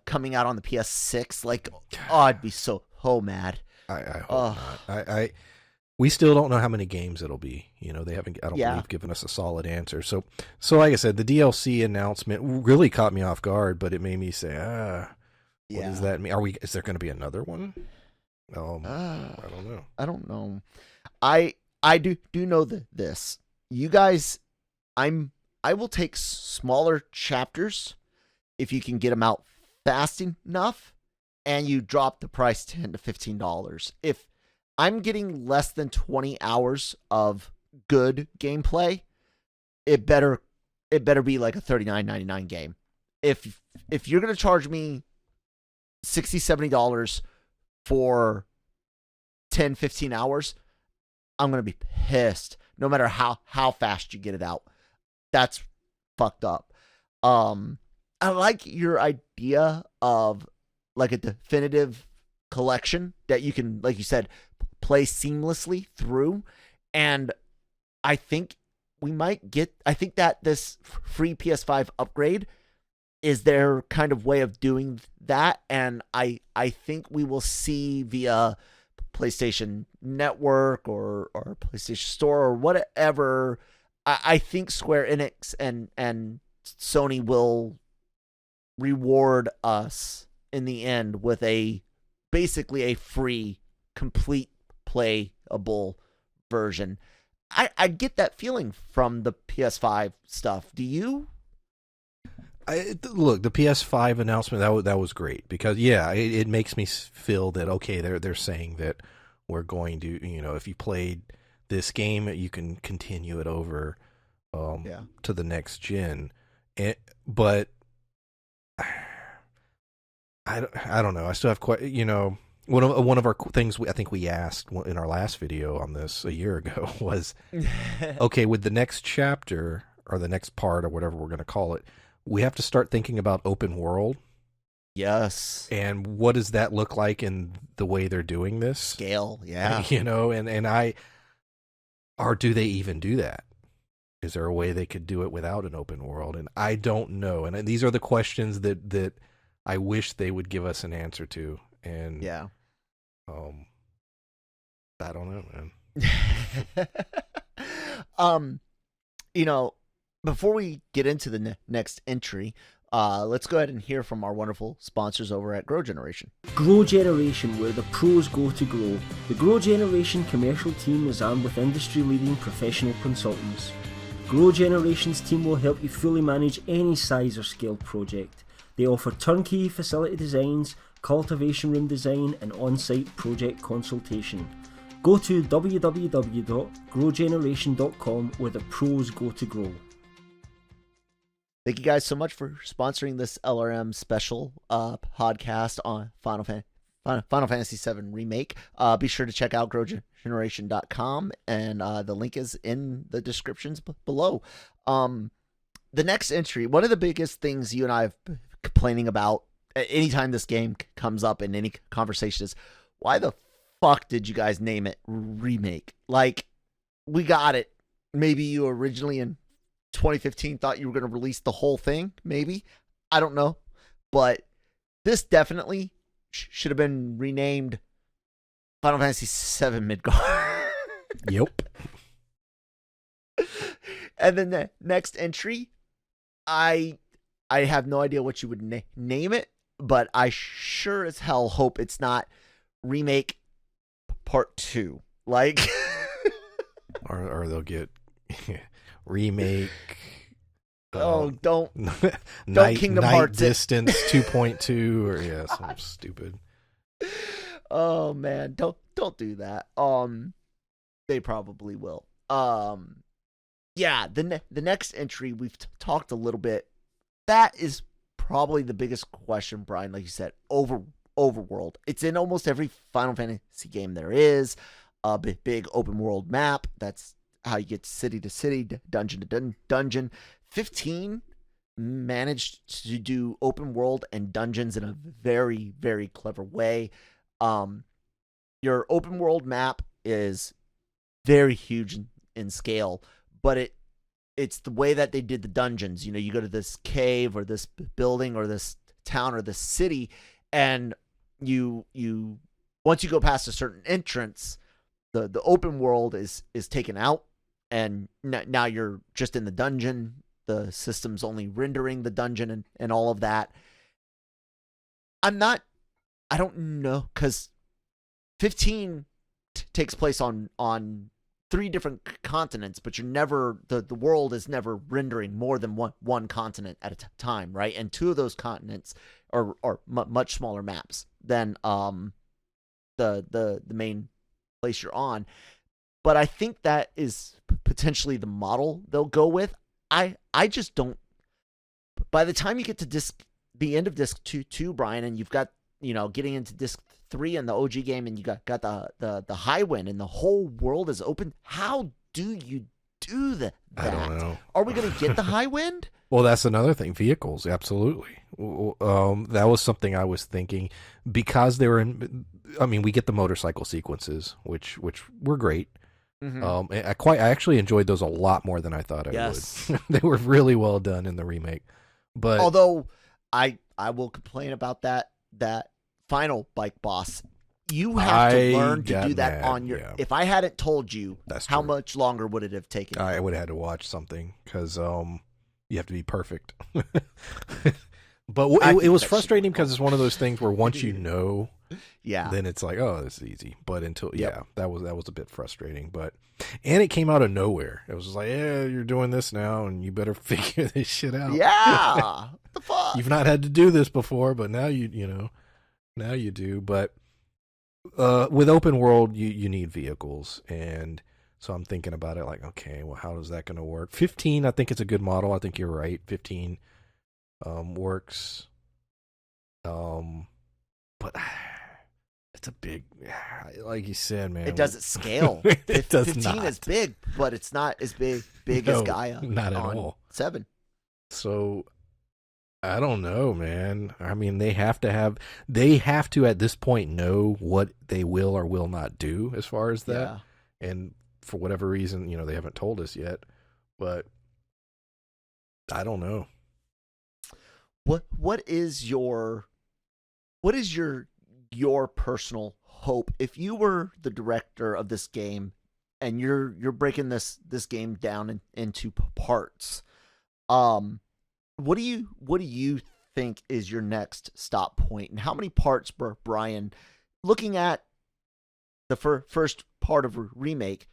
coming out on the PS6. Like, I'd be so mad. I hope not. We still don't know how many games it'll be. They haven't, I don't believe, given us a solid answer. So like I said, the DLC announcement really caught me off guard, but it made me say, what does that mean? Is there going to be another one? I don't know. I don't know. I do know this. You guys, I will take smaller chapters if you can get them out fast enough, and you drop the price $10 to $15. If I'm getting less than 20 hours of good gameplay, it better be like a $39.99 game. If you're gonna charge me $60, $70 for 10, 15 hours, I'm gonna be pissed. No matter how fast you get it out, that's fucked up. I like your idea of like a definitive collection that you can, like you said, play seamlessly through. And I think that this free PS5 upgrade is their kind of way of doing that. And I think we will see via PlayStation Network or PlayStation Store or whatever. I think Square Enix and Sony will reward us in the end with basically a free, complete playable version. I get that feeling from the PS5 stuff. Do you? Look, the PS5 announcement, that was great because it makes me feel that okay, they're saying that we're going to, if you played this game, you can continue it over to the next gen. But I don't know. I still have quite, one of our things I think we asked in our last video on this a year ago was, okay, with the next chapter or the next part or whatever we're going to call it, we have to start thinking about open world. Yes. And what does that look like in the way they're doing this? Scale, yeah. Or do they even do that? Is there a way they could do it without an open world? And I don't know. And these are the questions that I wish they would give us an answer to. And I don't know, man. Before we get into the next entry, let's go ahead and hear from our wonderful sponsors over at Grow Generation. Grow Generation, where the pros go to grow. The Grow Generation commercial team is armed with industry-leading professional consultants. Grow Generation's team will help you fully manage any size or scale project. They offer turnkey facility designs, cultivation room design, and on-site project consultation. Go to www.growgeneration.com, where the pros go to grow. Thank you guys so much for sponsoring this LRM special podcast on Final Fantasy VII Remake. Be sure to check out growgeneration.com, and the link is in the descriptions below. The next entry, one of the biggest things you and I have been complaining about anytime this game comes up in any conversation is, why the fuck did you guys name it Remake? Like, we got it. Maybe you originally in 2015 thought you were going to release the whole thing, maybe. I don't know. But this definitely should have been renamed Final Fantasy VII Midgar. Yep. And then the next entry, I have no idea what you would name it, but I sure as hell hope it's not Remake Part 2. Like, or they'll get Remake. Don't Kingdom Night Hearts Distance 2.2 or something stupid. Oh man, don't do that. They probably will. Yeah, the next entry we've talked a little bit. That is probably the biggest question, Brian. Like you said, overworld. It's in almost every Final Fantasy game there is. A big open world map. That's how you get city to city, dungeon to dungeon. 15 managed to do open world and dungeons in a very, very clever way. Your open world map is very huge in scale, but it's the way that they did the dungeons. You know, you go to this cave or this building or this town or this city, and you once you go past a certain entrance, the open world is taken out, and now you're just in the dungeon. The system's only rendering the dungeon and all of that. I don't know, because 15 takes place on 3 different continents, but you're never, the world is never rendering more than one continent at a time, right? And 2 of those continents are much smaller maps than the main place you're on. But I think that is potentially the model they'll go with. I just don't. By the time you get to the end of disc 2, Brian, and you've got, getting into disc 3 in the OG game, and you got the high wind, and the whole world is open. How do you do that? I don't know. Are we going to get the high wind? Well, that's another thing. Vehicles, absolutely. That was something I was thinking, because they were in. I mean, we get the motorcycle sequences, which were great. Mm-hmm. I actually enjoyed those a lot more than I thought I would. They were really well done in the remake. But although I will complain about that final bike boss. You have to learn to do that on your. Yeah. If I hadn't told you, how much longer would it have taken? I would have had to watch something, because you have to be perfect. But it was frustrating, because it's one of those things where once you know, then it's like, oh, this is easy. But until that was a bit frustrating. And it came out of nowhere. It was just like, yeah, you're doing this now, and you better figure this shit out. Yeah, what the fuck? You've not had to do this before, but now now you do. But with open world, you need vehicles, and so I'm thinking about it like, okay, well, how is that going to work? 15, I think it's a good model. I think you're right. 15 works. But it's a big, like you said, man. It doesn't scale. It does 15 not. is big, but it's not as big as Gaia. Not at all. 7. So I don't know, man. I mean, they have to at this point know what they will or will not do as far as that. Yeah. And for whatever reason, they haven't told us yet. But I don't know. What is your personal hope if you were the director of this game and you're breaking this game down into parts? what do you think is your next stop point, and how many parts, Brian, looking at the first part of Remake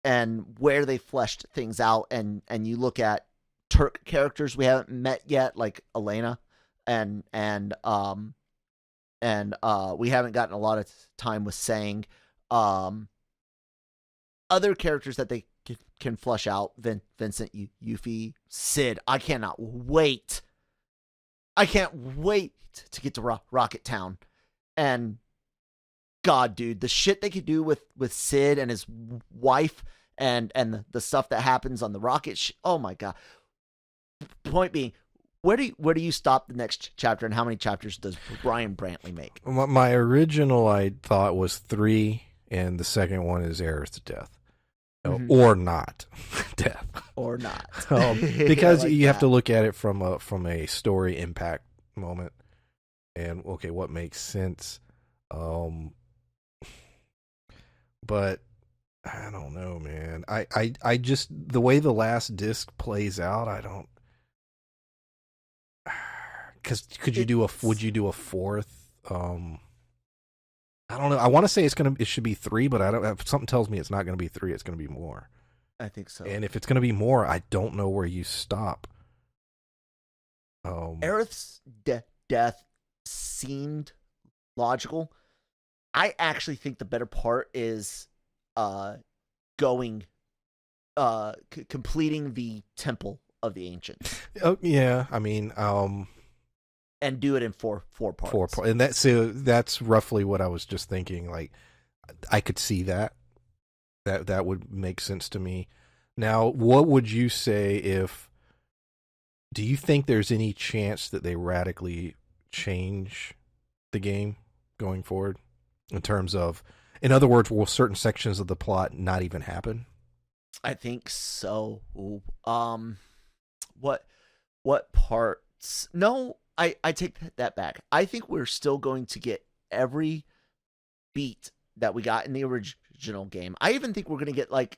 and where they fleshed things out, and you look at Turk characters we haven't met yet, like Elena, and we haven't gotten a lot of time with Sang, other characters that they can flush out, Vincent, Yuffie, Sid. I can't wait to get to Rocket Town. And God, dude, the shit they could do with Sid and his wife, and the stuff that happens on the rocket. Oh my God. Point being, where do you stop the next chapter, and how many chapters does Brian Brantley make? My original, I thought, was 3, and the second one is Aerith's death. Mm-hmm. Or not death. Or not. Because like you have to look at it from a story impact moment. And okay, what makes sense? But I don't know, man. I just, the way the last disc plays out, I don't. Because would you do a fourth? I don't know. I want to say it should be 3, but I don't. Something tells me it's not going to be 3. It's going to be more. I think so. And if it's going to be more, I don't know where you stop. Aerith's death seemed logical. I actually think the better part is completing the Temple of the Ancients. Oh yeah, I mean, and do it in four parts. And that's roughly what I was just thinking. Like, I could see that would make sense to me. Now, what would you say do you think there's any chance that they radically change the game going forward in terms of, in other words, will certain sections of the plot not even happen? I think so. What parts? No, I take that back. I think we're still going to get every beat that we got in the original game. I even think we're going to get, like,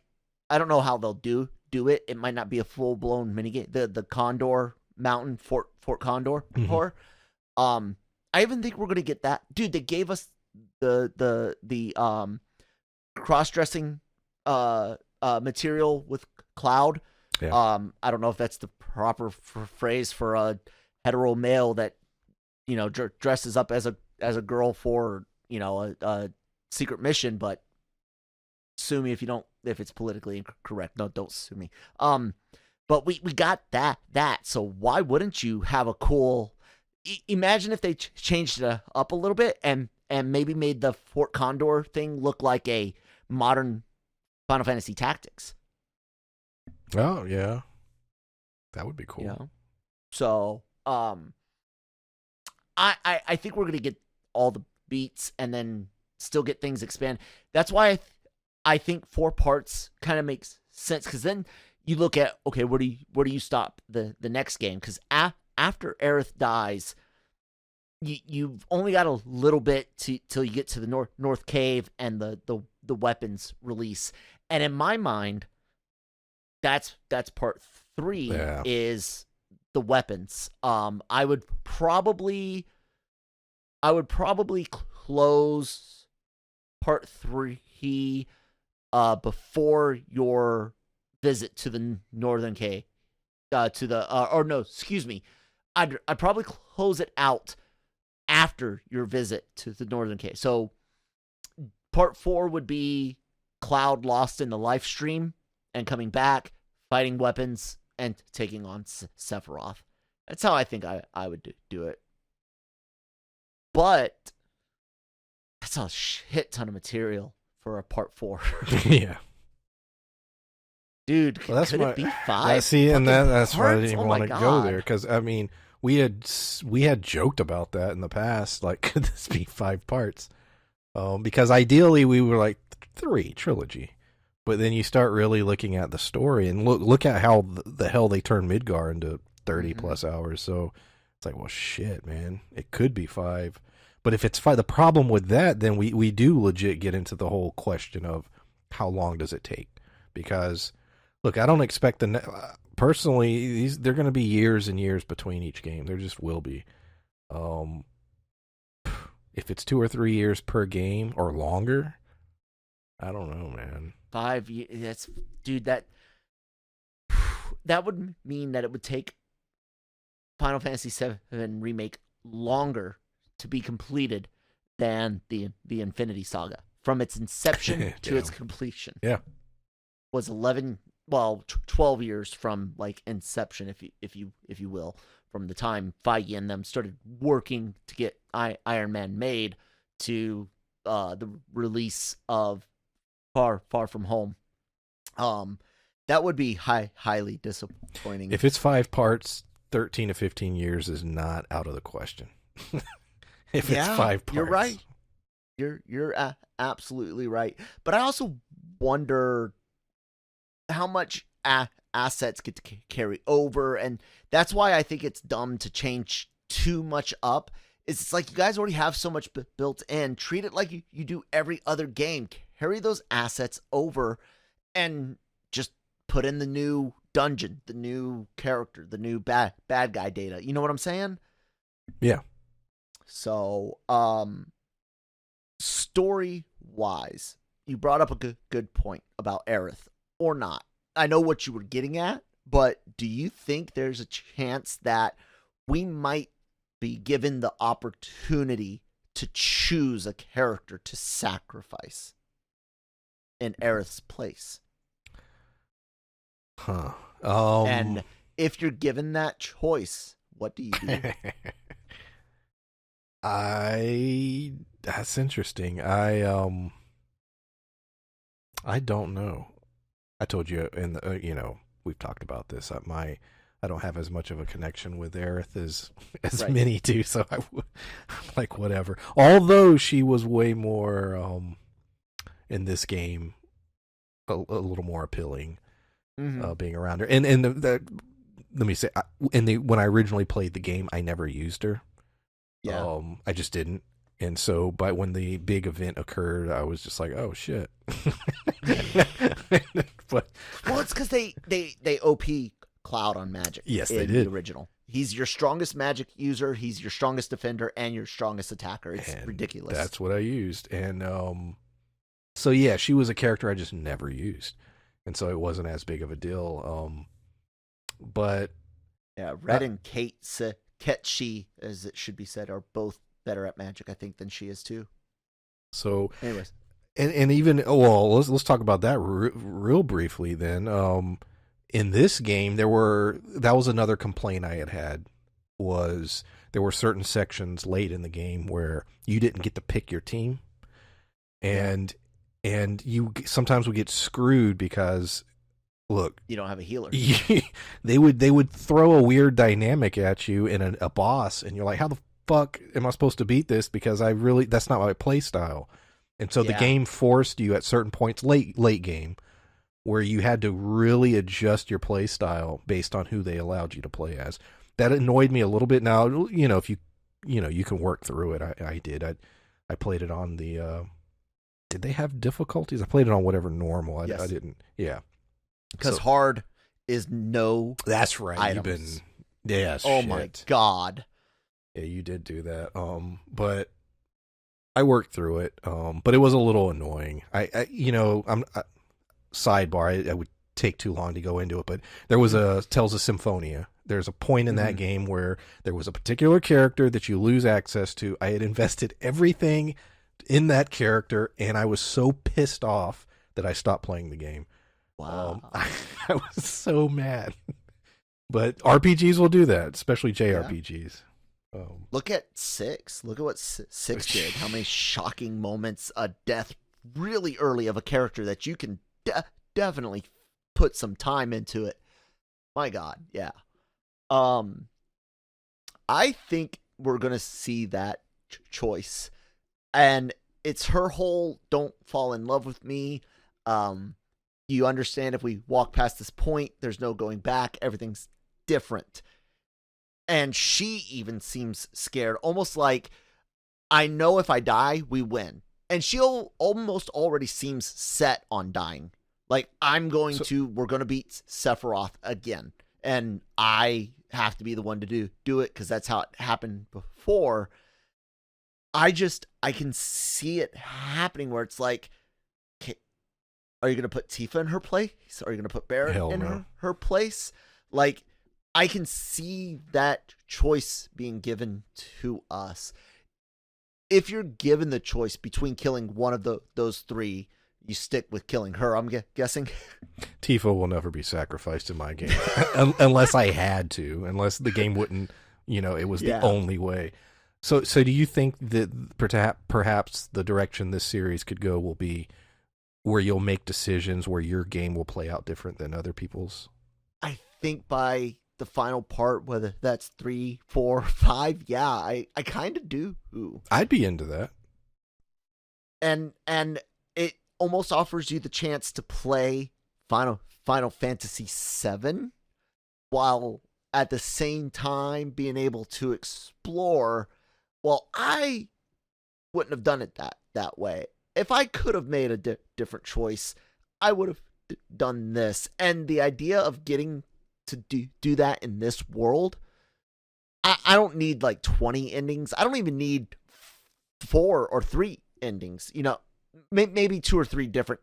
I don't know how they'll do it. It might not be a full-blown minigame. The Condor Mountain, Fort Condor. Mm-hmm. I even think we're going to get that. Dude, they gave us the cross-dressing material with Cloud. Yeah. I don't know if that's the proper phrase for a hetero male that, you know, dresses up as a girl for, you know, a secret mission, but sue me if it's politically incorrect. No, don't sue me. But we got that. So why wouldn't you have a cool? Imagine if they changed it up a little bit and maybe made the Fort Condor thing look like a modern Final Fantasy Tactics. Oh yeah, that would be cool. You know? So I think we're gonna get all the beats and then still get things expand. That's why I think 4 parts kind of makes sense, because then you look at, okay, where do you stop the next game? Because after Aerith dies, you've only got a little bit till you get to the North Cave and the weapons release. And in my mind, that's part 3 is the weapons. I would probably close part 3 before your visit to the Northern Cave. I'd probably close it out after your visit to the Northern Cave. So part 4 would be Cloud lost in the life stream and coming back, fighting weapons, and taking on Sephiroth. That's how I think I would do it. But that's a shit ton of material for a part 4. Yeah. Dude, could it be 5? See, and that's why I didn't even want to go there, God. because I mean, we had joked about that in the past. Like, could this be 5 parts? Because ideally we were like 3 trilogy, but then you start really looking at the story and look at how the hell they turned Midgar into 30 plus hours. So it's like, well, shit, man, it could be 5. But if it's 5, the problem with that, then we do legit get into the whole question of how long does it take? Because Look, I don't expect personally, they're going to be years and years between each game. There just will be. If it's 2 or 3 years per game or longer, I don't know, man. 5 years. Dude, that would mean that it would take Final Fantasy VII Remake longer to be completed than the Infinity Saga. From its inception to its completion. Yeah. Was 12 years from like inception, if you will, from the time Feige and them started working to get Iron Man made to the release of Far From Home. That would be highly disappointing. If it's 5 parts, 13 to 15 years is not out of the question. If it's 5 parts. You're right. You're absolutely right. But I also wonder how much assets get to carry over, and that's why I think it's dumb to change too much up. It's like you guys already have so much built in. Treat it like you do every other game. Carry those assets over and just put in the new dungeon, the new character, the new bad guy data. You know what I'm saying? Yeah. So, story-wise, you brought up a good point about Aerith, or not. I know what you were getting at, but do you think there's a chance that we might be given the opportunity to choose a character to sacrifice in Aerith's place? Huh. And if you're given that choice, what do you do? That's interesting. I don't know. I told you we've talked about this. I don't have as much of a connection with Aerith as right. many do, so I'm like, whatever. Although she was way more in this game, a little more appealing, being around her. And let me say, when I originally played the game, I never used her. Yeah. I just didn't. And so, but when the big event occurred, I was just like, "Oh shit!" But it's because they OP Cloud on magic. Yes, in they did. The original. He's your strongest magic user. He's your strongest defender and your strongest attacker. It's ridiculous. That's what I used, and so yeah, she was a character I just never used, and so it wasn't as big of a deal. But yeah, Red and Ketchi, as it should be said, are both better at magic, I think, than she is too. So, anyways, and even let's talk about that real briefly. Then, in this game, that was another complaint I had was there were certain sections late in the game where you didn't get to pick your team, and you sometimes would get screwed because. Look, you don't have a healer. They would throw a weird dynamic at you in a boss, and you're like, how the fuck am I supposed to beat this? Because that's not my play style. And so the game forced you at certain points late game where you had to really adjust your play style based on who they allowed you to play as. That annoyed me a little bit. Now, if you can work through it. I did. I played it on the did they have difficulties? I played it on whatever normal. Yes. I didn't. Yeah. Because hard is no. That's right. Items. Oh shit. My God. Yeah, you did do that. But I worked through it. But it was a little annoying. Sidebar. I would take too long to go into it, but there was Tales of Symphonia. There's a point in that game where there was a particular character that you lose access to. I had invested everything in that character, and I was so pissed off that I stopped playing the game. Wow. I was so mad. But RPGs will do that, especially JRPGs. Look at 6. Look at what 6 did. How many shocking moments, a death really early of a character that you can definitely put some time into it. My God, yeah. I think we're going to see that choice. And it's her whole don't fall in love with me. You understand if we walk past this point, there's no going back. Everything's different. And she even seems scared, almost like, I know if I die, we win. And she almost already seems set on dying. Like, we're going to beat Sephiroth again. And I have to be the one to do it because that's how it happened before. I can see it happening where it's like, okay, are you going to put Tifa in her place? Are you going to put Barrett in her place? Like, I can see that choice being given to us. If you're given the choice between killing one of those three, you stick with killing her, I'm guessing. Tifa will never be sacrificed in my game unless I had to, unless the game wouldn't, it was the only way. So do you think that perhaps the direction this series could go will be where you'll make decisions where your game will play out different than other people's? I think by the final part, whether that's 3, 4, 5, I kind of do. I'd be into that. And it almost offers you the chance to play Final Fantasy VII while at the same time being able to explore. Well, I wouldn't have done it that way. If I could have made a different choice, I would have done this. And the idea of getting to do that in this world, I don't need like 20 endings. I don't even need 4 or 3 endings. Maybe 2 or 3 different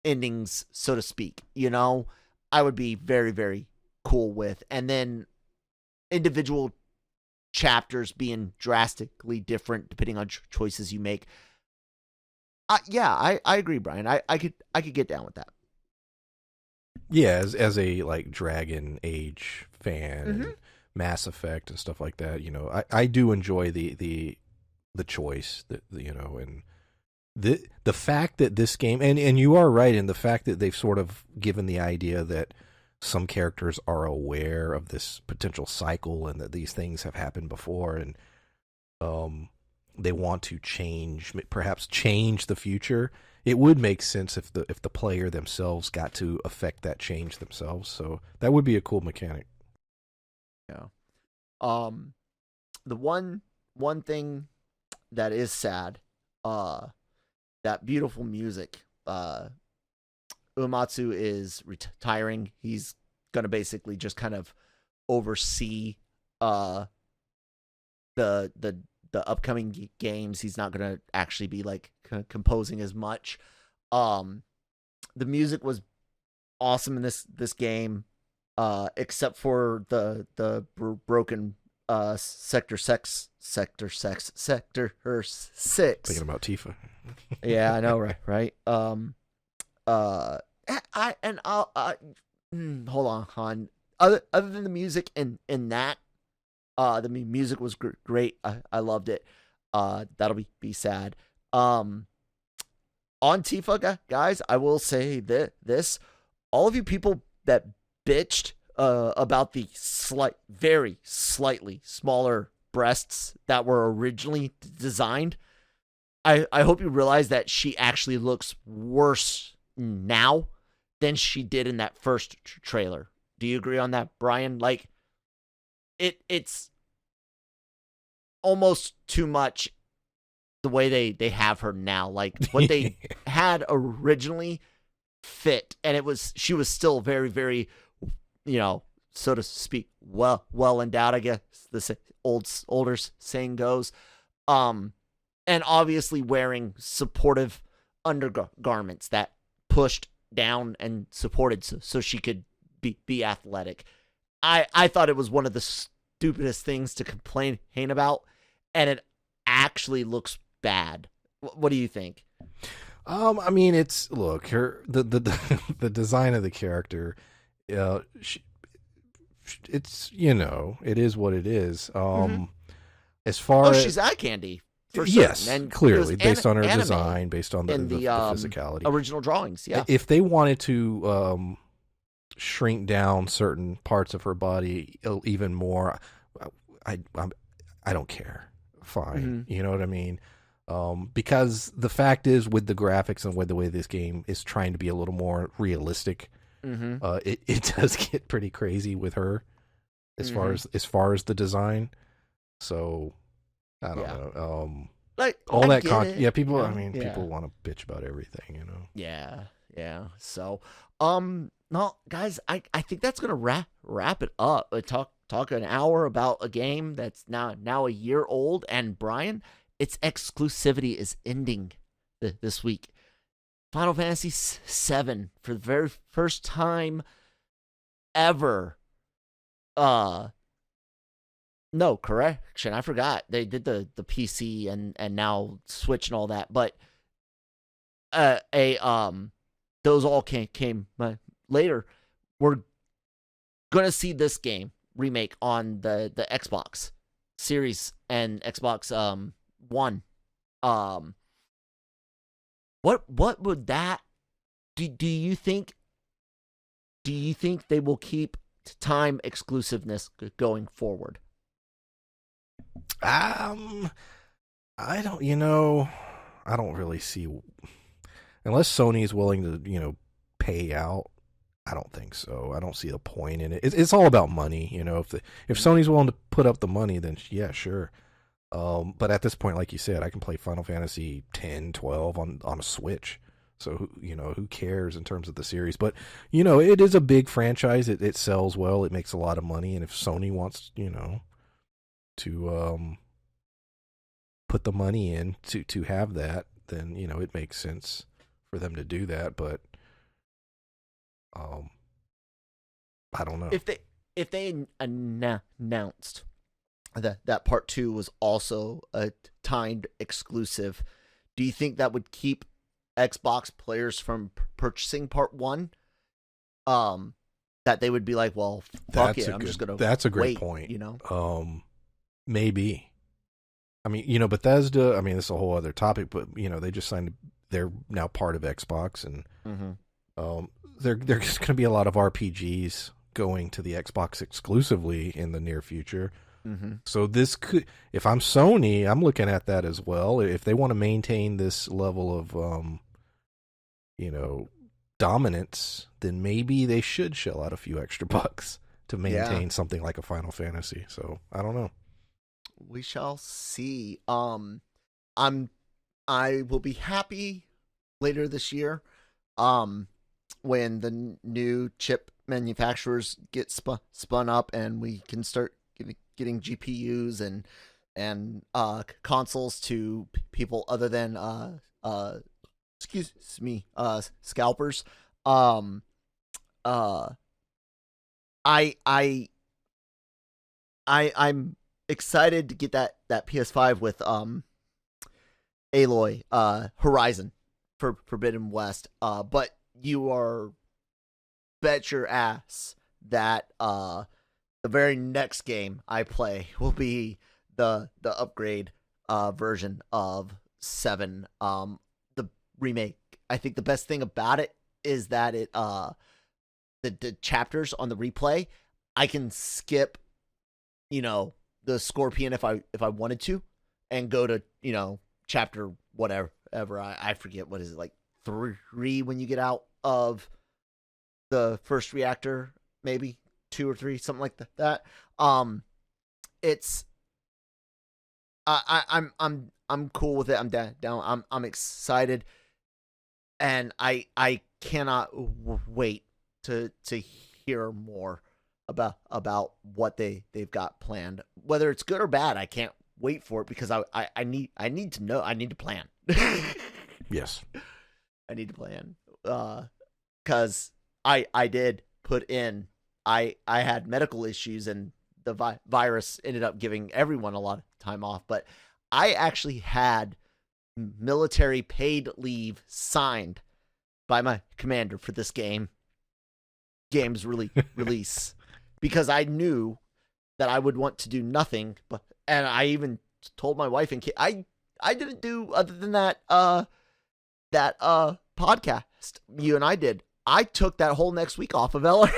endings, so to speak. I would be very, very cool with. And then individual chapters being drastically different depending on choices you make. I agree, Brian. I could get down with that. Yeah, as a like Dragon Age fan, and Mass Effect and stuff like that, I do enjoy the choice that and the fact that this game and you are right in the fact that they've sort of given the idea that some characters are aware of this potential cycle and that these things have happened before, and they want to perhaps change the future. It would make sense if the player themselves got to affect that change themselves. So that would be a cool mechanic. Yeah. The one thing that is sad, that beautiful music. Uematsu is retiring. He's gonna basically just kind of oversee the upcoming games. He's not gonna actually be like composing as much. The music was awesome in this game, except for the broken Sector 6. Thinking about Tifa. Yeah, I know, right? Hold on. Other than the music in that, the music was great. I loved it. That'll be sad. On Tifa, guys, I will say this: all of you people that bitched about the very slightly smaller breasts that were originally designed, I hope you realize that she actually looks worse now than she did in that first trailer. Do you agree on that, Brian? Like, it's almost too much the way they have her now. Like, what they had originally fit, and she was still very, very, so to speak, well endowed, I guess the older saying goes. And obviously wearing supportive undergarments that pushed down and supported so she could be athletic. I thought it was one of the stupidest things to complain about, and it actually looks bad. What do you think? I mean, it's the design of the character. It's it is what it is. As far as she's eye candy. Yes, and clearly based on her design, based on the physicality, original drawings. Yeah, if they wanted to shrink down certain parts of her body even more, I don't care. Fine, you know what I mean? Because the fact is, with the graphics and with the way this game is trying to be a little more realistic, it does get pretty crazy with her as far as the design. So I don't know. Like all that people. people want to bitch about everything, Yeah. Yeah. So, no, guys, I think that's gonna wrap it up. Talk an hour about a game that's now a year old, and Brian, its exclusivity is ending this week. Final Fantasy VII, for the very first time ever. No, correction, I forgot. They did the PC and now Switch and all that, but those all came later. We're gonna see this game remake on the Xbox Series and Xbox One. What would that do you think they will keep time exclusiveness going forward? I don't, I don't really see, unless Sony's willing to, pay out. I don't think so. I don't see the point in it. It's all about money, If Sony's willing to put up the money, then yeah, sure. But at this point, like you said, I can play Final Fantasy 10, 12 on a Switch. So, who cares in terms of the series? But, it is a big franchise. It sells well. It makes a lot of money. And if Sony wants, to put the money in to have that, then, it makes sense for them to do that. But I don't know. If they announced that part 2 was also a timed exclusive, do you think that would keep Xbox players from purchasing part 1? That they would be like, well, fuck it, I'm just gonna. That's a great point. Maybe. I mean, Bethesda. I mean, it's a whole other topic, but they just signed. They're now part of Xbox, and there's going to be a lot of RPGs going to the Xbox exclusively in the near future. So this could, if I'm Sony, I'm looking at that as well. If they want to maintain this level of, dominance, then maybe they should shell out a few extra bucks to maintain something like a Final Fantasy. So I don't know. We shall see. I will be happy later this year, when the new chip manufacturers get spun up and we can start getting GPUs and consoles to people other than scalpers. I'm excited to get that PS5 with Aloy Horizon for Forbidden West. But you are bet your ass that the very next game I play will be the upgrade version of 7, the remake. I think the best thing about it is that it the chapters on the replay, I can skip the Scorpion if I wanted to and go to chapter whatever I forget, what is it, like 3 when you get out of the first reactor, maybe 2 or 3, something like that. It's I'm cool with it. I'm down. I'm excited, and I cannot wait to hear more about what they've got planned. Whether it's good or bad, I can't wait for it because I need to know. I need to plan. Yes, I need to plan. Because I did put in. I had medical issues and the virus ended up giving everyone a lot of time off, but I actually had military paid leave signed by my commander for this game's release because I knew that I would want to do nothing, and I even told my wife and kid I didn't do other than that podcast you and I did. I took that whole next week off of LRM.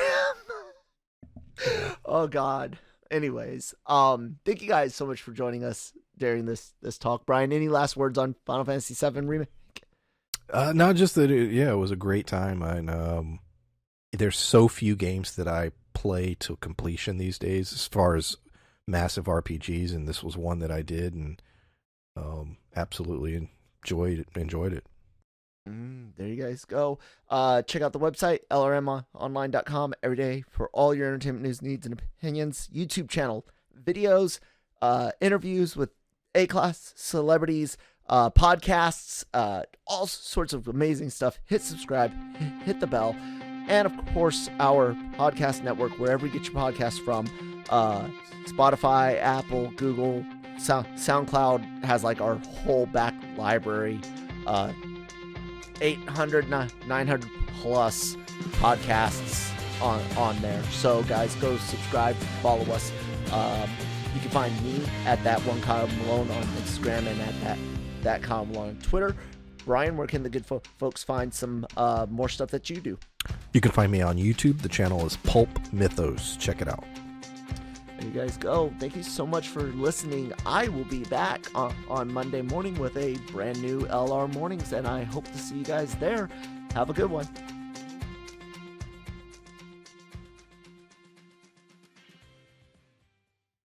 Oh God. Anyways, thank you guys so much for joining us during this talk. Brian, any last words on Final Fantasy VII Remake? No, just that it was a great time. And there's so few games that I play to completion these days as far as massive RPGs, and this was one that I did, and absolutely enjoyed it. There you guys go. Check out the website, LRmonline.com, every day for all your entertainment news, needs, and opinions. YouTube channel, videos, interviews with A-class celebrities, podcasts, all sorts of amazing stuff. Hit subscribe, hit the bell, and of course, our podcast network, wherever you get your podcasts from, Spotify, Apple, Google, SoundCloud has like our whole back library, 800, 900 plus podcasts on there. So guys, go subscribe, follow us. You can find me at that one Kyle Malone on Instagram and at that Kyle Malone on Twitter. Brian, where can the good folks find some more stuff that you do? You can find me on YouTube. The channel is Pulp Mythos. Check it out. There you guys go. Thank you so much for listening. I will be back on Monday morning with a brand new LR Mornings, and I hope to see you guys there. Have a good one.